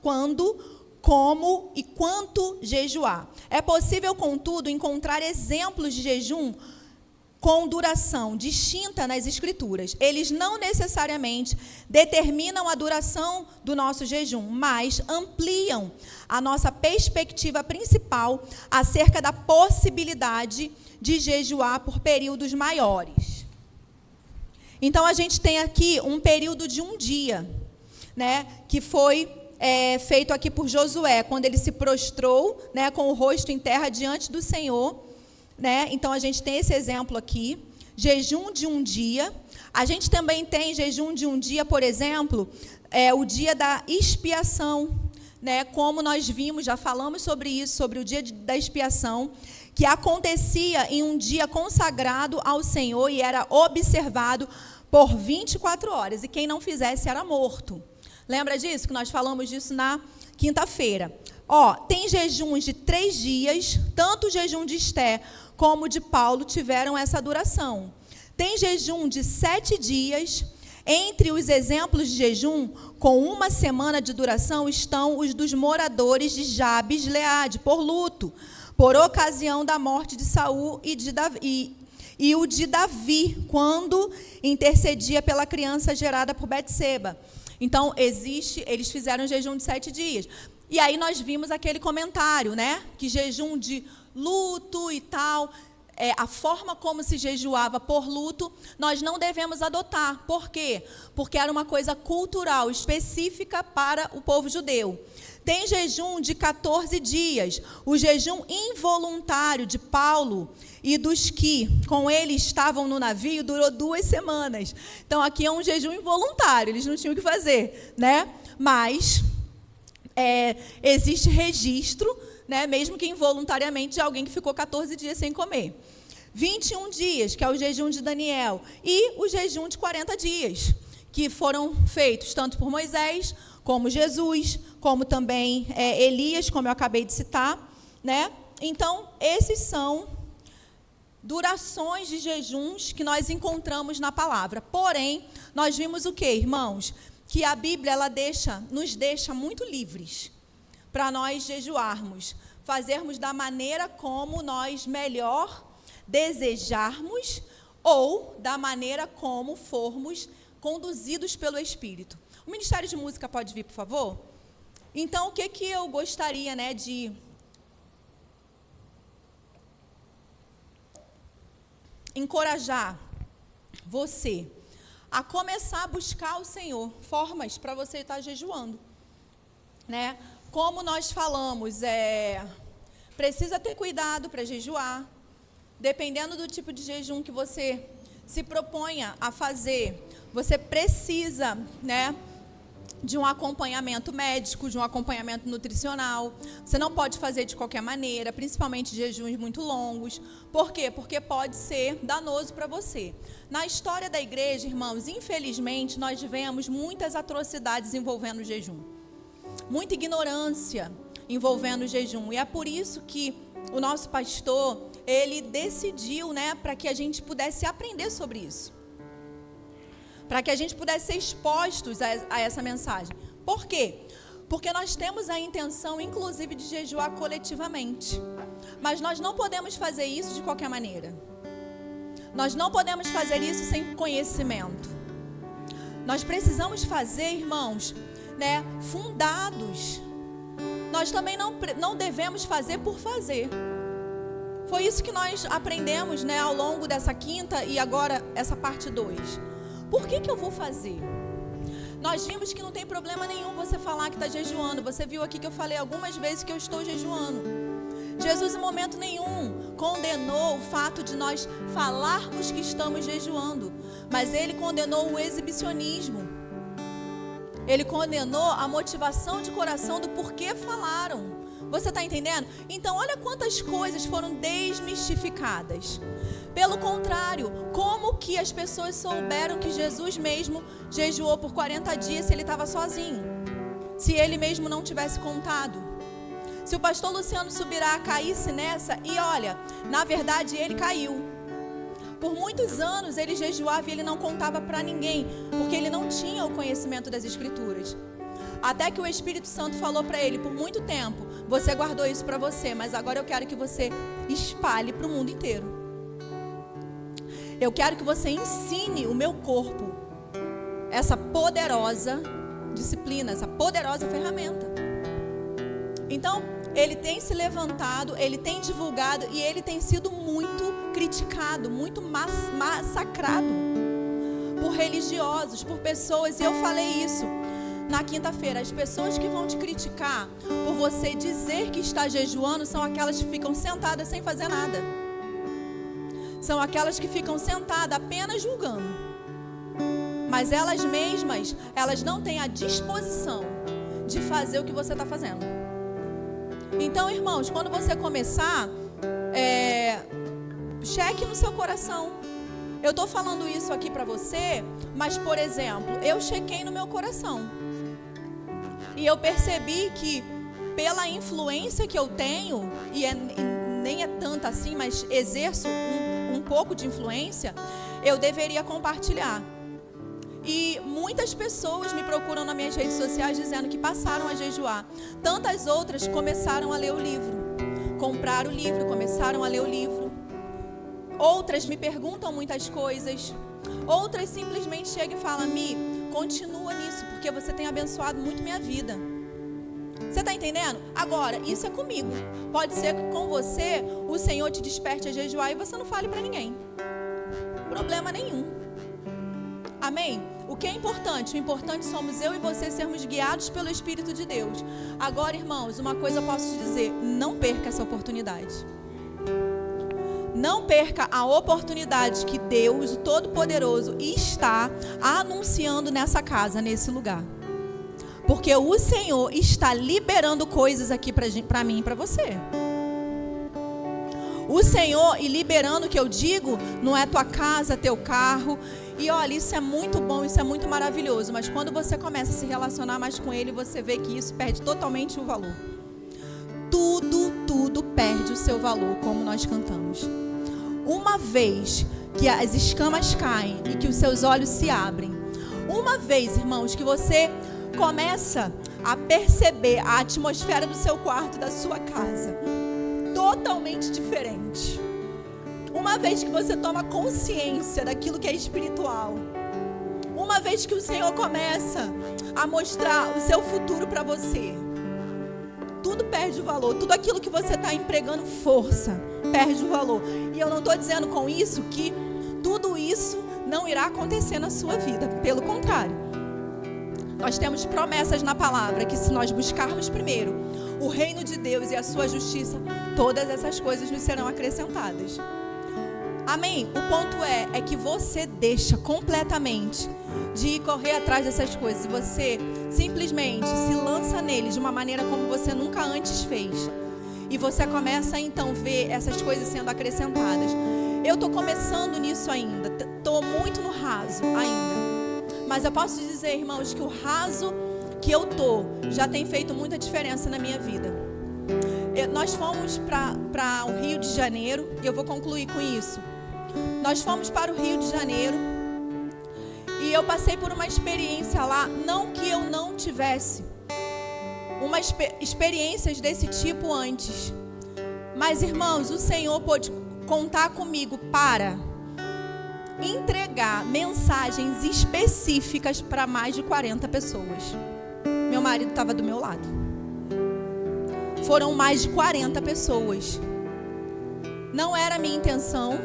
quando, como e quanto jejuar. É possível, contudo, encontrar exemplos de jejum com duração distinta nas Escrituras. Eles não necessariamente determinam a duração do nosso jejum, mas ampliam a nossa perspectiva principal acerca da possibilidade de jejuar por períodos maiores. Então, a gente tem aqui um período de um dia, né, que foi feito aqui por Josué, quando ele se prostrou, né, com o rosto em terra diante do Senhor, né? Então, a gente tem esse exemplo aqui, jejum de um dia. A gente também tem jejum de um dia, por exemplo, o dia da expiação, né? Como nós vimos, já falamos sobre isso, sobre o dia da expiação, que acontecia em um dia consagrado ao Senhor e era observado por 24 horas, e quem não fizesse era morto. Lembra disso? Que nós falamos disso na quinta-feira. Tem jejuns de 3 dias, tanto o jejum de Esté como o de Paulo tiveram essa duração. Tem jejum de 7 dias. Entre os exemplos de jejum com 1 semana de duração estão os dos moradores de Jabes Gileade, por luto, por ocasião da morte de Saul e o de Davi, quando intercedia pela criança gerada por Betseba. Então, eles fizeram um jejum de 7 dias. E aí nós vimos aquele comentário, né? Que jejum de luto e tal, a forma como se jejuava por luto, nós não devemos adotar. Por quê? Porque era uma coisa cultural, específica para o povo judeu. Tem jejum de 14 dias. O jejum involuntário de Paulo e dos que com ele estavam no navio durou 2 semanas. Então, aqui é um jejum involuntário, eles não tinham o que fazer, né? Mas existe registro, né, mesmo que involuntariamente, de alguém que ficou 14 dias sem comer. 21 dias, que é o jejum de Daniel, e o jejum de 40 dias, que foram feitos tanto por Moisés, como Jesus, como também Elias, como eu acabei de citar, né? Então, esses são durações de jejuns que nós encontramos na palavra. Porém, nós vimos o quê, irmãos? Que a Bíblia nos deixa muito livres para nós jejuarmos, fazermos da maneira como nós melhor desejarmos ou da maneira como formos conduzidos pelo Espírito. O Ministério de Música pode vir, por favor? Então, o que eu gostaria, né, de encorajar você a começar a buscar o Senhor, formas para você estar jejuando, né? Como nós falamos, precisa ter cuidado para jejuar, dependendo do tipo de jejum que você se proponha a fazer, você precisa, né, de um acompanhamento médico, de um acompanhamento nutricional. Você não pode fazer de qualquer maneira, principalmente jejuns muito longos. Por quê? Porque pode ser danoso para você. Na história da igreja, irmãos, infelizmente, nós vemos muitas atrocidades envolvendo o jejum. Muita ignorância envolvendo o jejum. E é por isso que o nosso pastor, ele decidiu, né, para que a gente pudesse aprender sobre isso. Para que a gente pudesse ser expostos a essa mensagem. Por quê? Porque nós temos a intenção, inclusive, de jejuar coletivamente. Mas nós não podemos fazer isso de qualquer maneira. Nós não podemos fazer isso sem conhecimento. Nós precisamos fazer, irmãos, né, fundados. Nós também não devemos fazer por fazer. Foi isso que nós aprendemos, né, ao longo dessa quinta e agora essa parte 2. Por que eu vou fazer? Nós vimos que não tem problema nenhum você falar que está jejuando. Você viu aqui que eu falei algumas vezes que eu estou jejuando. Jesus em momento nenhum condenou o fato de nós falarmos que estamos jejuando. Mas Ele condenou o exibicionismo. Ele condenou a motivação de coração do porquê falaram. Você está entendendo? Então, olha quantas coisas foram desmistificadas. Pelo contrário, como que as pessoas souberam que Jesus mesmo jejuou por 40 dias se ele estava sozinho? se ele mesmo não tivesse contado. Se o pastor Luciano Subirá caísse nessa, e olha, na verdade ele caiu. Por muitos anos ele jejuava e ele não contava para ninguém, porque ele não tinha o conhecimento das Escrituras. Até que o Espírito Santo falou para ele, por muito tempo, você guardou isso para você, mas agora eu quero que você espalhe para o mundo inteiro. Eu quero que você ensine o meu corpo essa poderosa disciplina, essa poderosa ferramenta. Então, ele tem se levantado, ele tem divulgado e ele tem sido muito criticado, muito massacrado por religiosos, por pessoas. E eu falei isso na quinta-feira. As pessoas que vão te criticar por você dizer que está jejuando são aquelas que ficam sentadas sem fazer nada. São aquelas que ficam sentadas apenas julgando. Mas elas mesmas, elas não têm a disposição de fazer o que você está fazendo. Então, irmãos, quando você começar, cheque no seu coração. Eu estou falando isso aqui para você, mas, por exemplo, eu chequei no meu coração. E eu percebi que, pela influência que eu tenho, e nem é tanta assim, mas exerço um pouco de influência, eu deveria compartilhar. E muitas pessoas me procuram nas minhas redes sociais dizendo que passaram a jejuar. Tantas outras começaram a ler o livro. Compraram o livro, começaram a ler o livro. Outras me perguntam muitas coisas. Outras simplesmente chegam e falam, Mi, continua nisso, porque você tem abençoado muito minha vida. Você está entendendo? Agora, isso é comigo. Pode ser que com você o Senhor te desperte a jejuar e você não fale para ninguém. Problema nenhum. Amém? O que é importante? O importante somos eu e você sermos guiados pelo Espírito de Deus. Agora, irmãos, uma coisa eu posso te dizer, não perca essa oportunidade. Não perca a oportunidade que Deus, o Todo-Poderoso, está anunciando nessa casa, nesse lugar. Porque o Senhor está liberando coisas aqui para mim e para você. O Senhor, e liberando o que eu digo, não é tua casa, teu carro. E olha, isso é muito bom, isso é muito maravilhoso. Mas quando você começa a se relacionar mais com Ele, você vê que isso perde totalmente o valor. Tudo perde o seu valor, como nós cantamos. Uma vez que as escamas caem e que os seus olhos se abrem, uma vez, irmãos, que você começa a perceber a atmosfera do seu quarto, da sua casa, totalmente diferente. Uma vez que você toma consciência daquilo que é espiritual, uma vez que o Senhor começa a mostrar o seu futuro para você, tudo perde o valor. Tudo aquilo que você está empregando força perde o valor. E eu não estou dizendo com isso que tudo isso não irá acontecer na sua vida. Pelo contrário, nós temos promessas na palavra que se nós buscarmos primeiro o reino de Deus e a sua justiça, todas essas coisas nos serão acrescentadas. Amém? O ponto é que você deixa completamente de ir correr atrás dessas coisas. E você simplesmente se lança neles de uma maneira como você nunca antes fez. E você começa a então ver essas coisas sendo acrescentadas. Eu estou começando nisso ainda. Estou muito no raso ainda. Mas eu posso dizer, irmãos, que o raso que eu estou já tem feito muita diferença na minha vida. Nós fomos para o Rio de Janeiro. E eu vou concluir com isso. Nós fomos para o Rio de Janeiro e eu passei por uma experiência lá, não que eu não tivesse experiências desse tipo antes, mas, irmãos, o Senhor pôde contar comigo para entregar mensagens específicas para mais de 40 pessoas. Meu marido estava do meu lado. Foram mais de 40 pessoas. Não era a minha intenção.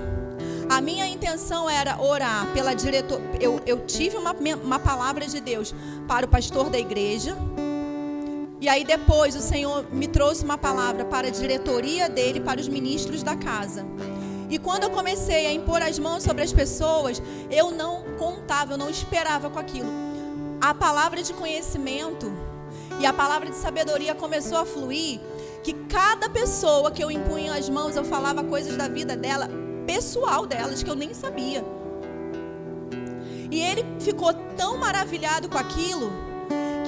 A minha intenção era orar pela diretora. Eu tive uma palavra de Deus para o pastor da igreja. E aí depois o Senhor me trouxe uma palavra para a diretoria dele, para os ministros da casa. E quando eu comecei a impor as mãos sobre as pessoas, eu não contava, eu não esperava com aquilo. A palavra de conhecimento e a palavra de sabedoria começou a fluir, que cada pessoa que eu impunha as mãos, eu falava coisas da vida dela, pessoal delas, que eu nem sabia. E ele ficou tão maravilhado com aquilo,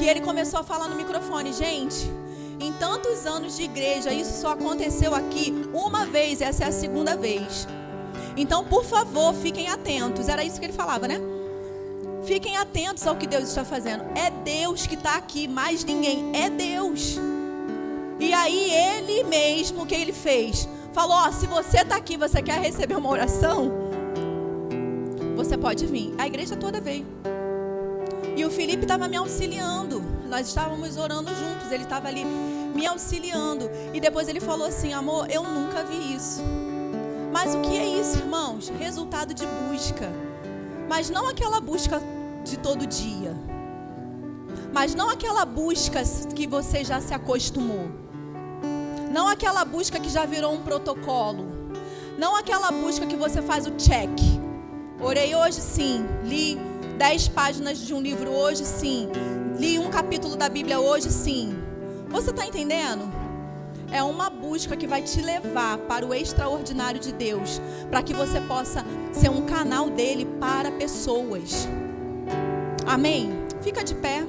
que ele começou a falar no microfone: gente, em tantos anos de igreja, isso só aconteceu aqui uma vez, essa é a segunda vez. Então, por favor, fiquem atentos. Era isso que ele falava, né? Fiquem atentos ao que Deus está fazendo. É Deus que está aqui, mais ninguém. É Deus. E aí, ele mesmo, o que ele fez? Falou: ó, se você está aqui, você quer receber uma oração, você pode vir. A igreja toda veio. E o Felipe estava me auxiliando. Nós estávamos orando juntos. Ele estava ali me auxiliando. E depois ele falou assim: amor, eu nunca vi isso. Mas o que é isso, irmãos? Resultado de busca. Mas não aquela busca de todo dia. Mas não aquela busca que você já se acostumou. Não aquela busca que já virou um protocolo. Não aquela busca que você faz o check. Orei hoje, sim. Li 10 páginas de um livro hoje, sim. Li um capítulo da Bíblia hoje, sim. Você está entendendo? É uma busca que vai te levar para o extraordinário de Deus, para que você possa ser um canal dele para pessoas. Amém? Fica de pé.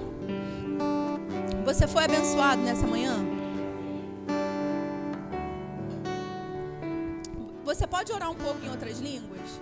Você foi abençoado nessa manhã? Você pode orar um pouco em outras línguas?